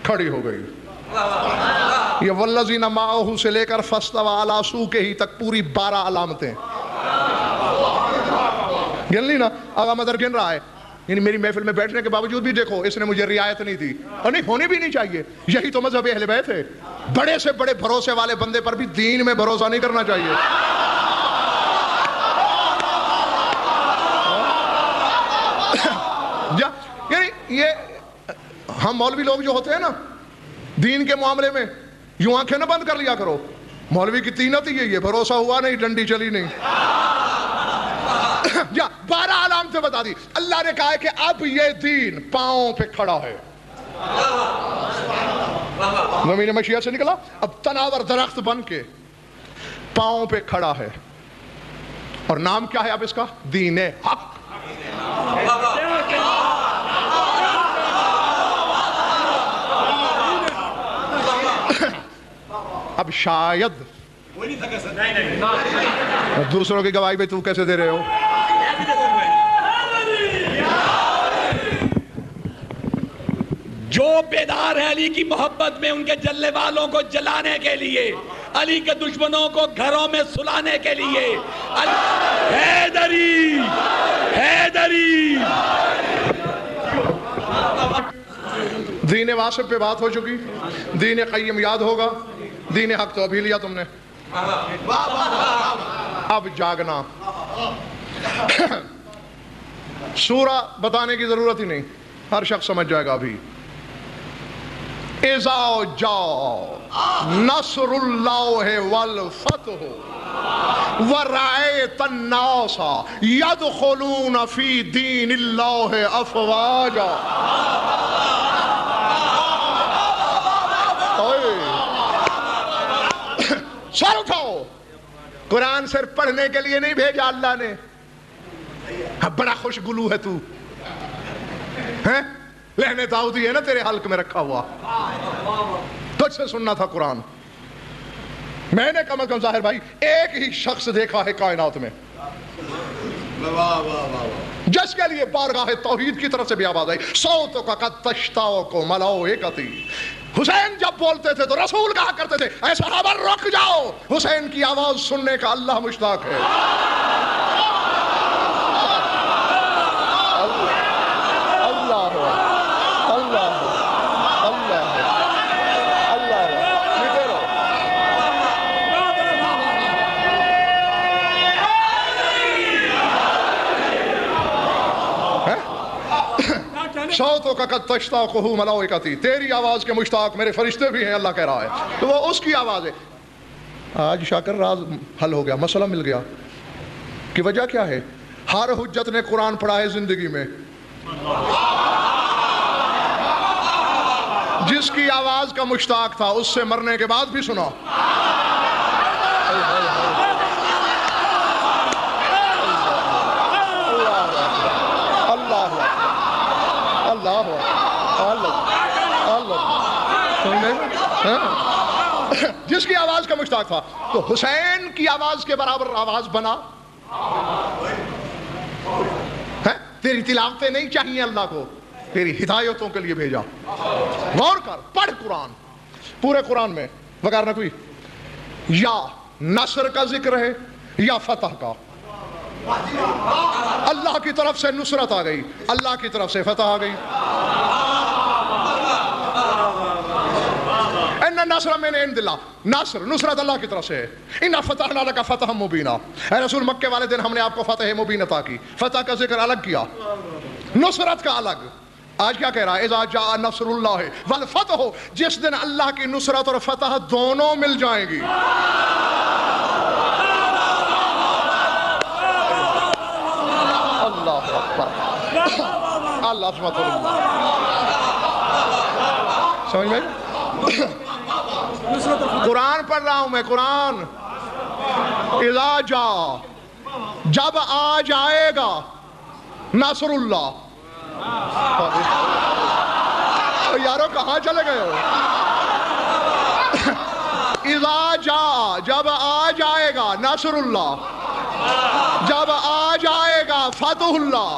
کھڑی ہو گئی. یہ والذین معہ سے لے کر فاستوى علی سوقہ تک پوری 12 علامتیں. گن لی نا؟ آغا مدر گن رہا ہے، یعنی میری محفل میں بیٹھنے کے باوجود بھی دیکھو اس نے مجھے رعایت نہیں دی، اور نہیں ہونی بھی نہیں چاہیے. یہی تو مذہب اہل بیت ہے. بڑے سے بڑے بھروسے والے بندے پر بھی دین میں بھروسہ نہیں کرنا چاہیے. یعنی یہ ہم مولوی لوگ جو ہوتے ہیں نا دین کے معاملے میں یوں آنکھیں نہ بند کر لیا کرو. مولوی کی تینت ہی ہے یہ، بھروسہ ہوا نہیں ڈنڈی چلی نہیں. 12 علامتیں بتا دی. اللہ نے کہا ہے کہ اب یہ دین پاؤں پہ کھڑا ہے. زمین مشیت سے نکلا، اب تناور درخت بن کے پاؤں پہ کھڑا ہے. اور نام کیا ہے اب اس کا؟ دین حق. اب شاید دوسروں کی گواہی پہ تو کیسے دے رہے ہو؟ جو بیدار ہے علی کی محبت میں، ان کے جلنے والوں کو جلانے کے لیے، علی کے دشمنوں کو گھروں میں سلانے کے لیے، حیدری حیدری. دین واسب پہ بات ہو چکی، دین قیم یاد ہوگا، دین حق تو ابھی لیا تم نے. اب جاگنا. سورہ بتانے کی ضرورت ہی نہیں، ہر شخص سمجھ جائے گا. ابھی اذا جاء نصر اللہ والفتح ورأیت الناس يدخلون فی دین اللہ افواجا. سر اٹھاؤ. قرآن صرف پڑھنے کے لیے نہیں بھیجا اللہ نے. بڑا خوش گلو ہے تو، لہنے داؤدی ہے نا تیرے حلق میں رکھا ہوا، تجھ سے سننا تھا قرآن. میں نے کم از کم ظاہر بھائی ایک ہی شخص دیکھا ہے کائنات میں جس کے لیے بارگاہ توحید کی طرف سے بھی آواز آئی. صوتوں کا قد تشتاق ملائکتی. حسین جب بولتے تھے تو رسول کہا کرتے تھے اے صحابہ رک جاؤ، حسین کی آواز سننے کا اللہ مشتاق ہے. صوتوں کا قد تشتاقہ ملائکتی، تیری آواز کے مشتاق میرے فرشتے بھی ہیں، اللہ کہہ رہا ہے. تو وہ اس کی آواز ہے. آج شاکر راز حل ہو گیا، مسئلہ مل گیا. کہ وجہ کیا ہے؟ ہر حجت نے قرآن پڑھا ہے زندگی میں. جس کی آواز کا مشتاق تھا اس سے مرنے کے بعد بھی سنا. جس کی آواز کا مشتاق تھا تو حسین کی آواز کے برابر آواز بنا. تیری تلاوتیں نہیں چاہیے اللہ کو، تیری ہدایتوں کے لیے بھیجا. غور کر، پڑھ قرآن، پورے قرآن میں وغیرہ کوئی یا نصر کا ذکر ہے یا فتح کا. اللہ کی طرف سے نصرت آ گئی، اللہ کی طرف سے فتح آ گئی. ان نصر من عند اللہ، نصر نصرت اللہ کی طرف سے ہے. ان فتحنا لک فتحا مبینا، اے رسول مکے والے دن ہم نے آپ کو فتح مبین عطا کی. فتح کا ذکر الگ کیا، نصرت کا الگ. آج کیا کہہ رہا ہے؟ اذا جاء نصر اللہ والفتح، جس دن اللہ کی نصرت اور فتح دونوں مل جائیں گی. اللہ اکبر، اللہ سبحانہ سمجھ میں. قرآن پڑھ رہا ہوں میں، قرآن. اذا جاء، جب آ جائے گا نصر اللہ. یارو کہاں چلے گئے ہو؟ اذا جاء، جب آ جائے گا نصر اللہ، جب آ جائے گا فتح اللہ.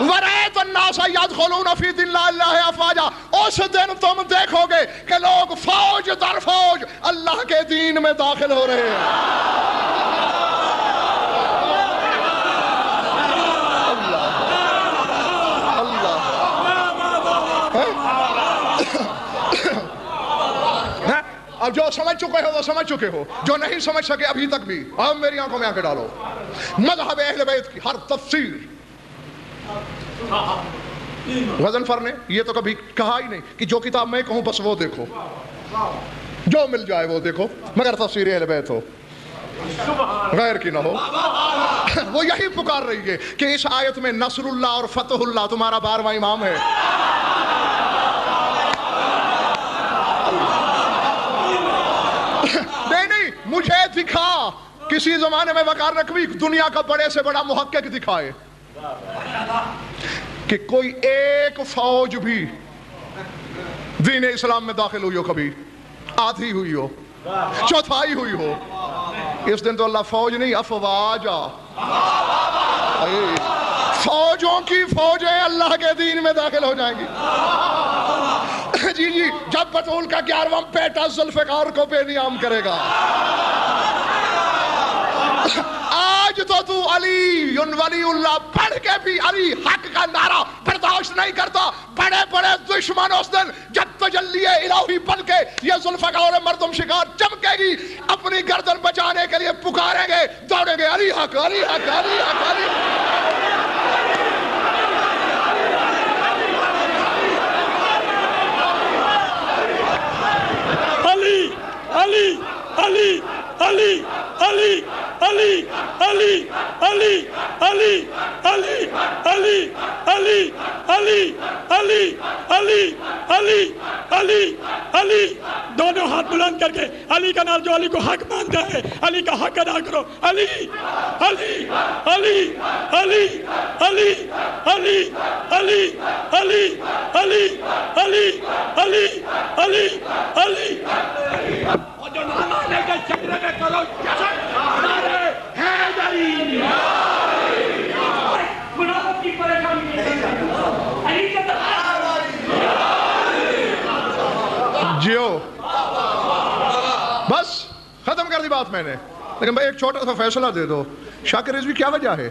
ورأیت الناس يدخلون فی دین اللہ افواجا، اس دن تم دیکھو گے کہ لوگ فوج در فوج اللہ کے دین میں داخل ہو رہے ہیں. اب جو سمجھ چکے ہو وہ سمجھ چکے ہو، جو نہیں سمجھ سکے ابھی تک بھی، اب میری آنکھوں میں آنکھیں ڈالو. مذہب اہل بیت کی ہر تفسیر غضنفر نے یہ تو کبھی کہا ہی نہیں کہ جو کتاب میں کہوں بس وہ دیکھو، جو مل جائے وہ دیکھو، مگر تفسیر اہل بیت ہو، غیر کی نہ ہو. وہ یہی پکار رہی ہے کہ اس آیت میں نصر اللہ اور فتح اللہ تمہارا 12واں امام ہے. نہیں مجھے دکھا کسی زمانے میں وقار نقوی دنیا کا بڑے سے بڑا محقق دکھائے کہ کوئی ایک فوج بھی دین اسلام میں داخل ہوئی ہو، کبھی آدھی ہوئی ہو، چوتھائی ہوئی ہو. اس دن تو اللہ فوج نہیں افواجا، فوجوں کی فوجیں اللہ کے دین میں داخل ہو جائیں گی. جی جی جب بطول کا 11واں بیٹا ذوالفقار کو بے نیام کرے گا. آج تو علی ولی اللہ پڑھ کے بھی علی حق کا نعرہ برداشت نہیں کرتا. بڑے بڑے دشمن اس دن جب تجلی الہی بن کے یہ ذوالفقار مردم شکار چمکے گی اپنی گردن بچانے کے لیے پکاریں گے، دوڑیں گے علی حق علی حق علی حق علی. علی علی علی علی علی علی علی علی علی علی علی علی علی علی علی علی علی. دونوں ہاتھ بلند کر کے علی کا نام، جو علی کو حق مانتا ہے علی کا حق ادا کرو. علی علی علی علی علی علی علی علی علی علی علی علی علی. اور جو نہ مانے گا شجرے میں کرو نعرے حیدری. منافق کی پریشانی علی کے جیو بس ختم کر دی بات میں نے. لیکن بھائی ایک چھوٹا سا فیصلہ دے دو، شاکر رضوی کیا وجہ ہے؟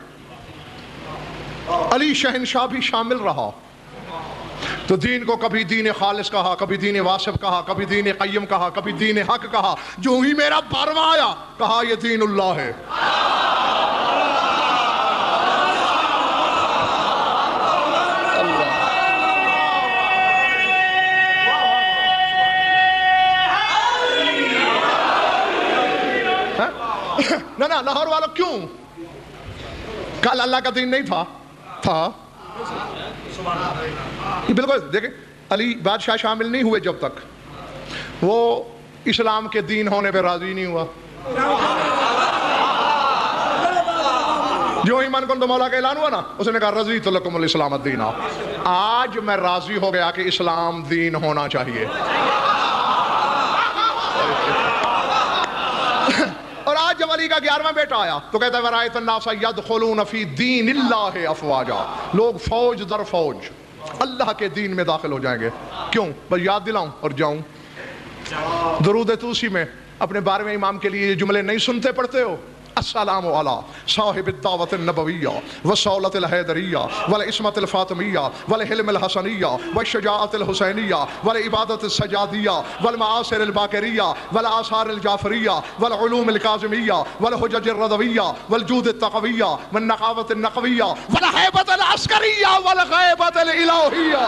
علی شہنشاہ بھی شامل رہا تو دین کو کبھی دین خالص کہا، کبھی دین واسف کہا، کبھی دین قیم کہا، کبھی دین حق کہا. جو ہی میرا 12واں آیا کہا یہ دین اللہ ہے. نہ لاہور والوں کیوں؟ کل اللہ کا دین نہیں تھا بالکل. دیکھیں علی بادشاہ شامل نہیں ہوئے جب تک وہ اسلام کے دین ہونے پہ راضی نہیں ہوا. جو ہی من کن تو مولا کا اعلان ہوا نا، اس نے کہا رضیت لکم الاسلام الدین. آج میں راضی ہو گیا کہ اسلام دین ہونا چاہیے. اور آج جب علی کا 11واں بیٹا آیا تو کہتا ہے وَرَأَيْتَ النَّاسَ يَدْخُلُونَ فِي دِينِ اللَّهِ أَفْوَاجًا. لوگ فوج در فوج اللہ کے دین میں داخل ہو جائیں گے. کیوں؟ بس یاد دلاؤں اور جاؤں. درود توسی میں اپنے 12ویں امام کے لیے یہ جملے نہیں سنتے پڑھتے ہو؟ السلام علی صاحب الدعوت النبویہ والصولۃ الحیدریہ والعصمت الفاطمیہ والحلم الحسنیہ والشجاعت الحسینیہ والعبادت السجادیہ والمعاصر الباقریہ والآثار الجعفریہ والعلوم الکاظمیہ والحجج الرضویہ والجود التقویہ والنقاوت النقویہ والہیبت العسکریہ والغیبت الالہیہ.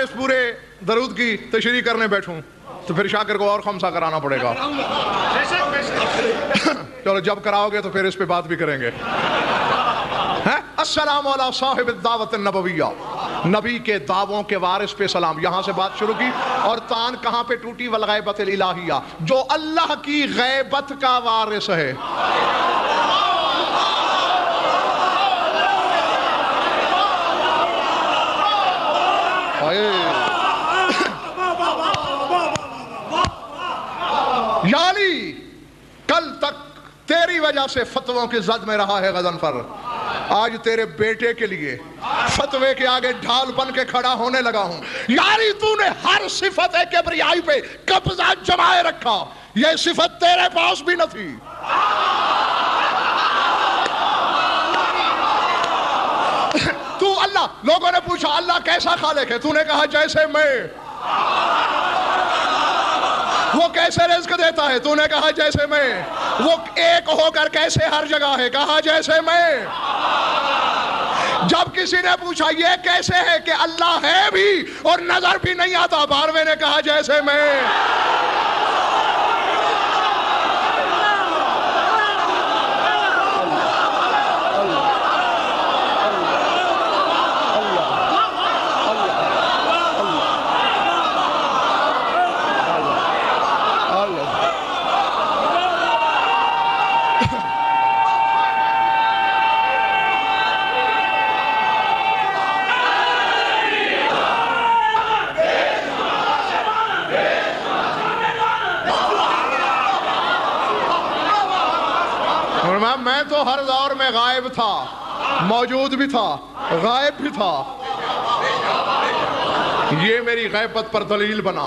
اس پورے درود کی تشریح کرنے بیٹھوں تو پھر شاکر کو اور خمسہ کرانا پڑے گا. چلو جب کراؤ گے تو پھر اس پہ بات بھی کریں گے. السلام علی صاحب الدعوت النبویہ, نبی کے دعووں کے وارث پہ سلام. یہاں سے بات شروع کی اور تان کہاں پہ ٹوٹی؟ والغیبت الالہیہ, جو اللہ کی غیبت کا وارث ہے. یعنی کل تک تیری وجہ سے فتووں کی زد میں رہا ہے غضنفر, آج تیرے بیٹے کے لیے فتوے کے آگے ڈھال بن کے کھڑا ہونے لگا ہوں. یاری تو نے ہر صفت کبریائی پہ قبضہ جمائے رکھا, یہ صفت تیرے پاس بھی نہ تھی. تو اللہ, لوگوں نے پوچھا اللہ کیسا خالق ہے, تو نے کہا جیسے میں. وہ کیسے رزق دیتا ہے, تو نے کہا جیسے میں. وہ ایک ہو کر کیسے ہر جگہ ہے, کہا جیسے میں. جب کسی نے پوچھا یہ کیسے ہے کہ اللہ ہے بھی اور نظر بھی نہیں آتا, بارہویں نے کہا جیسے میں. میں تو ہر دور میں غائب تھا, موجود بھی تھا, غائب بھی تھا. یہ میری غیبت پر دلیل بنا.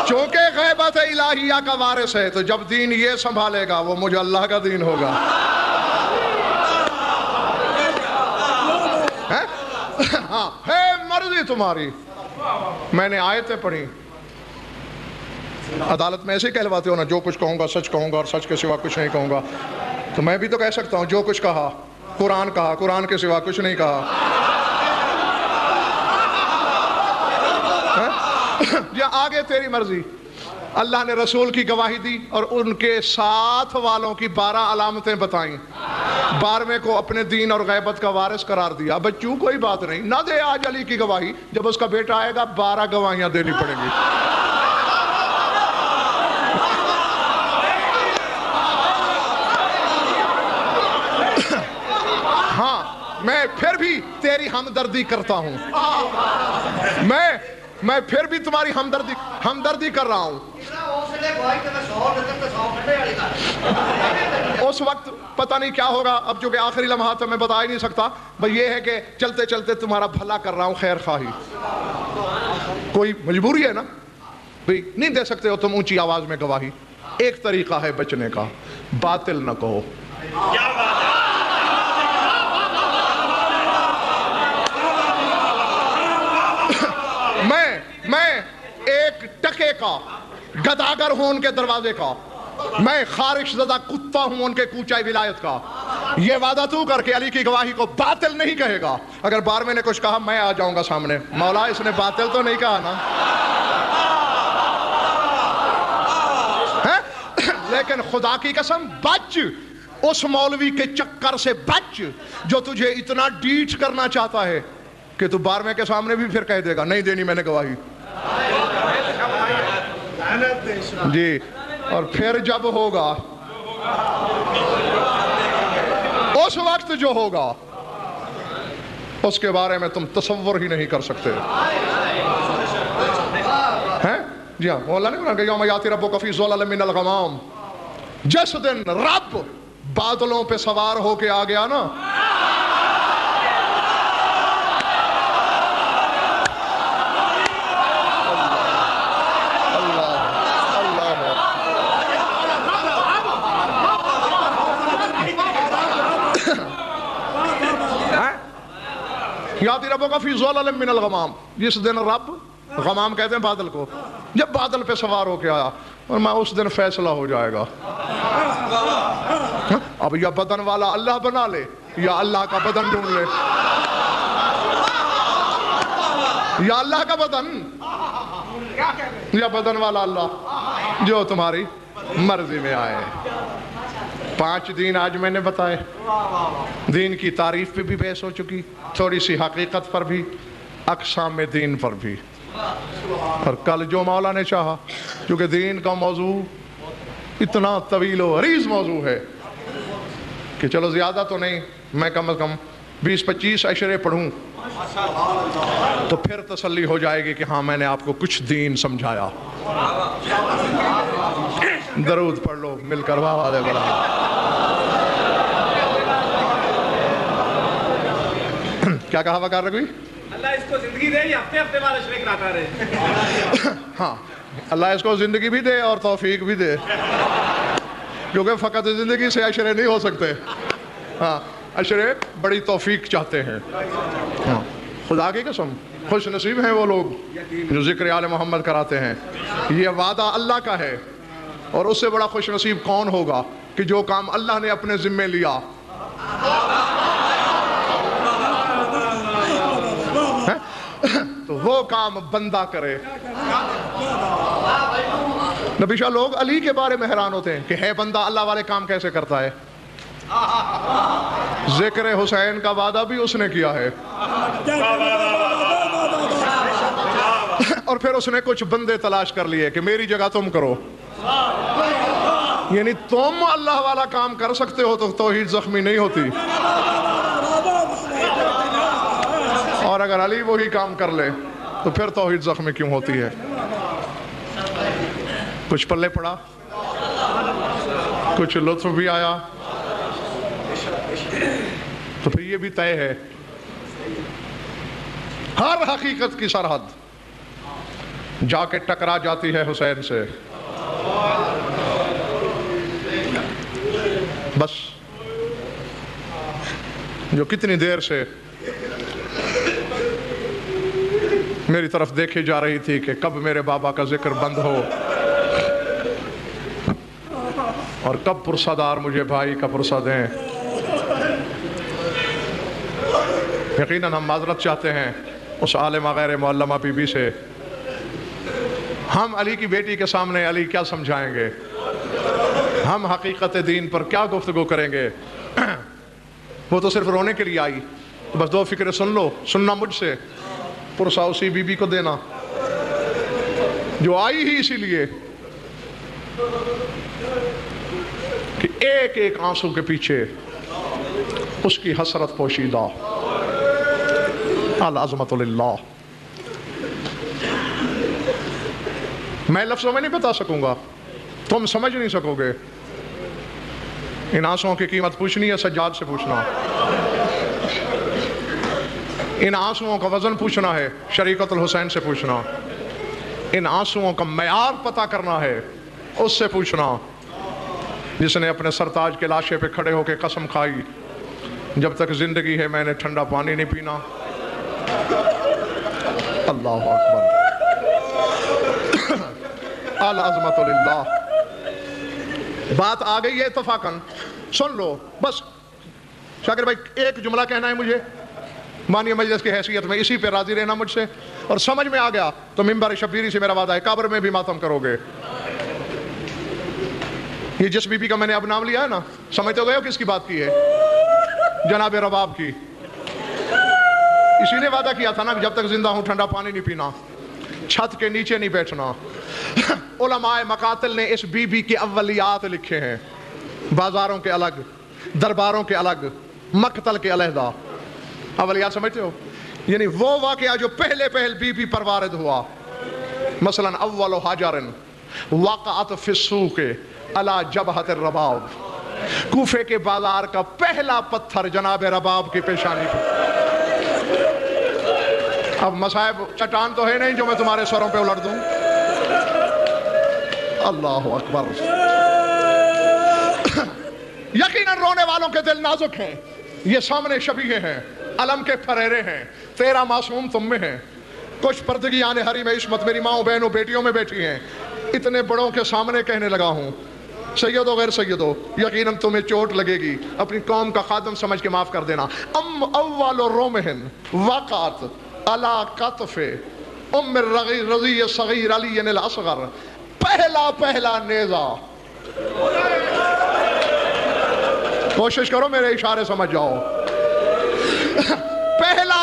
چونکہ غیبت الہیہ کا وارث ہے, تو جب دین یہ سنبھالے گا وہ مجھے اللہ کا دین ہوگا. ہاں ہے مرضی تمہاری. میں نے آیتیں پڑھی, عدالت میں ایسے کہلواتے ہو نا, جو کچھ کہوں گا سچ کہوں گا اور سچ کے سوا کچھ نہیں کہوں گا. تو میں بھی تو کہہ سکتا ہوں جو کچھ کہا قرآن کہا, قرآن کے سوا کچھ نہیں کہا. یا آگے تیری مرضی. اللہ نے رسول کی گواہی دی اور ان کے ساتھ والوں کی 12 علامتیں بتائیں. 12ویں کو اپنے دین اور غیبت کا وارث قرار دیا. بچوں کوئی بات نہیں, نہ دے آج علی کی گواہی, جب اس کا بیٹا آئے گا 12 گواہیاں دینی پڑیں گی. ہاں میں پھر بھی تیری ہمدردی کرتا ہوں. میں پھر بھی تمہاری ہمدردی کر رہا ہوں. اس وقت پتہ نہیں کیا ہوگا, اب جو کہ آخری لمحات میں بتا ہی نہیں سکتا. بس یہ ہے کہ چلتے چلتے تمہارا بھلا کر رہا ہوں, خیر خواہی. کوئی مجبوری ہے نا بھئی, نہیں دے سکتے ہو تم اونچی آواز میں گواہی. ایک طریقہ ہے بچنے کا, باطل نہ کہو. میں ایک ٹکے کا گداگر ہوں ان کے دروازے کا, میں خارش زدہ کتا ہوں ان کے کوچہ ولایت کا. یہ وعدہ تو کر کے علی کی گواہی کو باطل نہیں کہے گا. اگر 12ویں نے کچھ کہا میں آ جاؤں گا سامنے, مولا اس نے باطل تو نہیں کہا نا. لیکن خدا کی قسم بچ, اس مولوی کے چکر سے بچ جو تجھے اتنا ڈیٹ کرنا چاہتا ہے کہ تو 12ویں کے سامنے بھی پھر کہہ دے گا نہیں دینی میں نے گواہی. جی, اور پھر جب ہوگا اس وقت جو ہوگا اس کے بارے میں تم تصور ہی نہیں کر سکتے ہیں. جی ہاں, مولا نے کہا کہ یوم یاتی ربک فی ظلل من الغمام, جس دن رب بادلوں پہ سوار ہو کے آ گیا نا, یاتی ربک فی ظلل من الغمام, جس دن رب, غمام کہتے ہیں بادل کو, جب بادل پہ سوار ہو کے آیا, اور میں اس دن فیصلہ ہو جائے گا. اب یا بدن والا اللہ بنا لے یا اللہ کا بدن ڈھونڈ لے, یا اللہ کا بدن یا بدن والا اللہ؟ جو تمہاری مرضی میں آئے۔ 5 دین آج میں نے بتائے، دین کی تعریف پہ بھی بحث ہو چکی، تھوڑی سی حقیقت پر بھی، اقسام دین پر بھی، اور کل جو مولا نے چاہا، کیونکہ دین کا موضوع اتنا طویل و عریض موضوع ہے کہ چلو زیادہ تو نہیں، میں کم از کم 20-25 اشرے پڑھوں تو پھر تسلی ہو جائے گی کہ ہاں میں نے آپ کو کچھ دین سمجھایا۔ درود پڑھ لو مل کر، واہ واہ بڑا۔ کیا کہا وقار رکھوی؟ اللہ اس کو زندگی دے یا ہفتے ہفتے بعد اشرے کراتا رہے؟ ہاں، اللہ اس کو زندگی بھی دے اور توفیق بھی دے، کیونکہ فقط زندگی سے اشرے نہیں ہو سکتے۔ ہاں، اشرے بڑی توفیق چاہتے ہیں۔ ہاں، خدا کی قسم خوش نصیب ہیں وہ لوگ جو ذکر آل محمد کراتے ہیں۔ یہ وعدہ اللہ کا ہے، اور اس سے بڑا خوش نصیب کون ہوگا کہ جو کام اللہ نے اپنے ذمے لیا تو وہ کام بندہ کرے۔ نبی شاہ لوگ علی کے بارے میں حیران ہوتے ہیں کہ ہے بندہ اللہ والے کام کیسے کرتا ہے۔ ذکر حسین کا وعدہ بھی اس نے کیا ہے، اور پھر اس نے کچھ بندے تلاش کر لیے کہ میری جگہ تم کرو۔ یعنی تم اللہ والا کام کر سکتے ہو تو توحید زخمی نہیں ہوتی، اور اگر علی وہی کام کر لے تو پھر توحید زخمی کیوں ہوتی ہے؟ کچھ پلے پڑا، کچھ لطف بھی آیا، تو پھر یہ بھی طے ہے ہر حقیقت کی سرحد جا کے ٹکرا جاتی ہے حسین سے۔ بس جو کتنی دیر سے میری طرف دیکھے جا رہی تھی کہ کب میرے بابا کا ذکر بند ہو اور کب پرسادار مجھے بھائی کا پرسہ دیں۔ یقیناً ہم معذرت چاہتے ہیں اس عالمہ غیر معلمہ بی بی سے۔ ہم علی کی بیٹی کے سامنے علی کیا سمجھائیں گے؟ ہم حقیقت دین پر کیا گفتگو کریں گے؟ وہ تو صرف رونے کے لیے آئی، بس 2 فکریں سن لو، سننا مجھ سے، پرسہ اسی بی بی کو دینا جو آئی ہی اسی لیے کہ ایک ایک آنسو کے پیچھے اس کی حسرت پوشیدہ۔ العظمت للہ۔ میں لفظوں میں نہیں بتا سکوں گا، تم سمجھ نہیں سکو گے۔ ان آنسوؤں کی قیمت پوچھنی ہے سجاد سے پوچھنا، ان آنسوؤں کا وزن پوچھنا ہے شریعت الحسین سے پوچھنا، ان آنسوؤں کا معیار پتہ کرنا ہے اس سے پوچھنا جس نے اپنے سرتاج کے لاشے پہ کھڑے ہو کے قسم کھائی جب تک زندگی ہے میں نے ٹھنڈا پانی نہیں پینا۔ اللہ اکبر۔ العظمت للہ۔ بات آ گئی ہے اتفاقاً، سن لو بس۔ شاکر بھائی ایک جملہ کہنا ہے مجھے مانی مجلس کی حیثیت میں، اسی پہ راضی رہنا مجھ سے، اور سمجھ میں آ گیا تو ممبر شبیری سے میرا وعدہ ہے قبر میں بھی ماتم کرو گے۔ یہ جس بی بی کا میں نے اب نام لیا ہے نا، سمجھتے ہو گئے ہو کس کی بات کی ہے؟ جناب رباب کی۔ اسی نے وعدہ کیا تھا نا کہ جب تک زندہ ہوں ٹھنڈا پانی نہیں پینا، چھت کے نیچے نہیں بیٹھنا۔ علماء مقاتل نے اس بی بی کے اولیات لکھے ہیں، بازاروں کے الگ، درباروں کے الگ، مقتل کے علیحدہ۔ اولیات سمجھتے ہو؟ یعنی وہ واقعہ جو پہلے بی بی پر وارد ہوا، مثلا اول حجر وقعت فی السوق علی جبہۃ الرباب، کوفے کے بازار کا پہلا پتھر جناب رباب کی پیشانی پہ۔ اب مصائب چٹان تو ہے نہیں جو میں تمہارے سروں پہ الٹ دوں۔ اللہ اکبر۔ یقیناً رونے والوں کے دل نازک ہیں، یہ سامنے شبیہ ہیں، علم کے پھریرے ہیں، تیرا معصوم تم میں ہیں، کچھ پردگیان حریم عصمت میری ماؤں بہنوں بیٹیوں میں بیٹھی ہیں، اتنے بڑوں کے سامنے کہنے لگا ہوں سیدو غیر سیدو، یقیناً تمہیں چوٹ لگے گی، اپنی قوم کا خادم سمجھ کے معاف کر دینا۔ اول رومہن وقعت علی قطف ام الرضی الصغیر علی الاصغر، پہلا نیزہ، کوشش کرو میرے اشارے سمجھ جاؤ،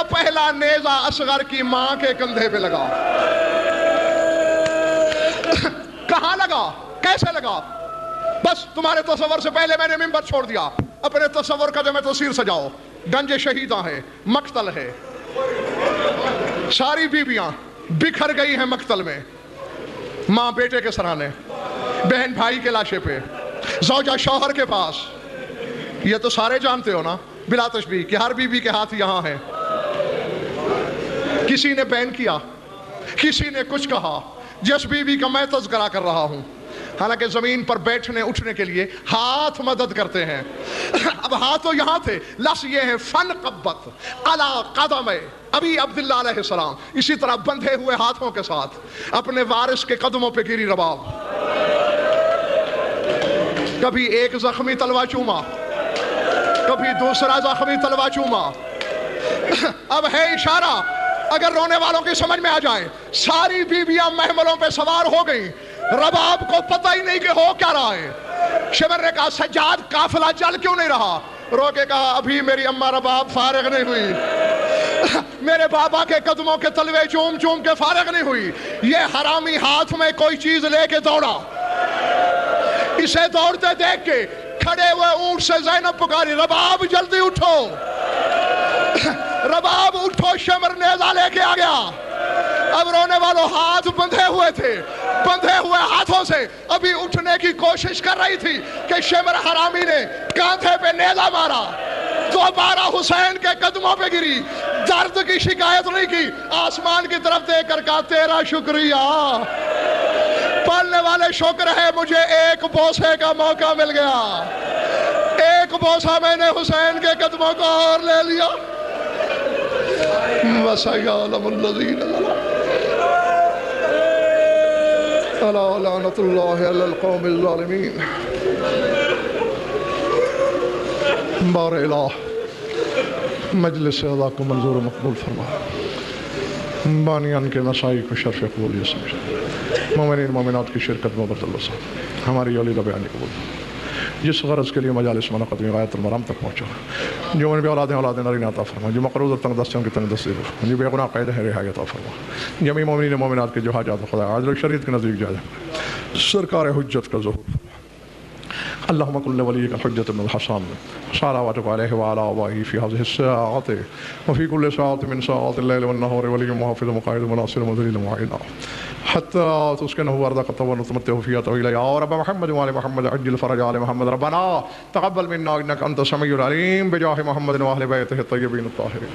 پہلا نیزہ اصغر کی ماں کے کندھے پہ لگا۔ کہاں لگا؟ کیسے لگا؟ بس تمہارے تصور سے پہلے میں نے ممبر چھوڑ دیا، اپنے تصور کا جو میں تصویر سجاؤ، گنج شہیداں ہے، مقتل ہے، ساری بیویاں بکھر گئی ہیں مقتل میں، ماں بیٹے کے سرانے، بہن بھائی کے لاشے پہ، زوجہ شوہر کے پاس۔ یہ تو سارے جانتے ہو نا بلا تشبیہ کہ ہر بیوی کے ہاتھ یہاں ہیں۔ کسی نے بین کیا، کسی نے کچھ کہا، جس بیوی کا میں تذکرہ کر رہا ہوں، حالانکہ زمین پر بیٹھنے اٹھنے کے لیے ہاتھ مدد کرتے ہیں، اب ہاتھ تو یہاں تھے، لفظ یہ ہے فن قبت علی قدم ابی عبداللہ علیہ السلام، اسی طرح بندھے ہوئے ہاتھوں کے ساتھ اپنے وارث کے قدموں پہ گری رباب، کبھی ایک زخمی تلوا چوما، کبھی دوسرا زخمی تلوا چوما۔ اب ہے اشارہ، اگر رونے والوں کی سمجھ میں آ جائے، ساری بیویاں محملوں پہ سوار ہو گئیں، رباب کو پتہ ہی نہیں کہ ہو کیا رہا ہے۔ شمر نے کہا سجاد قافلہ چل کیوں نہیں رہا؟ رو کے کہا ابھی میری اماں رباب فارغ نہیں ہوئی، میرے بابا کے قدموں کے تلوے چوم چوم کے فارغ نہیں ہوئی۔ یہ حرامی ہاتھ میں کوئی چیز لے کے دوڑا، اسے دوڑتے دیکھ کے کھڑے ہوئے اونٹ سے زینب پکاری رباب جلدی اٹھو، رباب اٹھو، شمر نیزہ لے کے آ گیا۔ اب رونے والوں ہاتھ بندھے ہوئے تھے، بندھے ہوئے ہاتھوں سے ابھی اٹھنے کی کوشش کر رہی تھی کہ شمر حرامی نے کاندھے پہ نیزہ مارا، دوبارہ حسین کے قدموں پہ گری، درد کی شکایت نہیں کی، آسمان کی طرف دیکھ کر کہا تیرا شکریہ، پڑھنے والے شکر ہے مجھے ایک بوسے کا موقع مل گیا، ایک بوسہ میں نے حسین کے قدموں کو اور لے لیا۔ وَسَيَعْلَمُ الَّذِينَ أَلَا لَعْنَةُ اللَّهِ عَلَى الْقَوْمِ الظَّالِمِينَ۔ بار الہ مجلس ادا کو منظور مقبول فرما، بانیان کے مسائی کو شرف قبولیت سمجھ، مومنین مومنات کی شرکت محبت اللہ سے ہماری علی بیانی قبول، جس غرض کے لیے مجالس منعقد میں غایت المرام تک پہنچا، جو من بھی اولاد نرین عطا فرما، جو مقروض اور تنگ دستیوں کی تنگ دستی فرما، جو بے گناہ قید ہے رہائی عطا فرما، جمیع مومنین مومنات کے جو حاجات خدا عادل شریعت کے نزدیک جائے، سرکار حجت کا ظہور فرما۔ اللهم كن لوليك الحجة بن الحسن صلواتك عليه وعلى آبائه في هذه الساعة وفي كل ساعة من ساعات الليل والنهار ولي محافظ مقاعد مناصر مذليل معينا حتى تسكنه أرضك طوعا وتمتعه فيها طويلا يا رب محمد وآل محمد عجل فرج آل محمد ربنا تقبل منا إنك أنت السميع العليم بجاه محمد وأهل بيته الطيبين الطاهرين.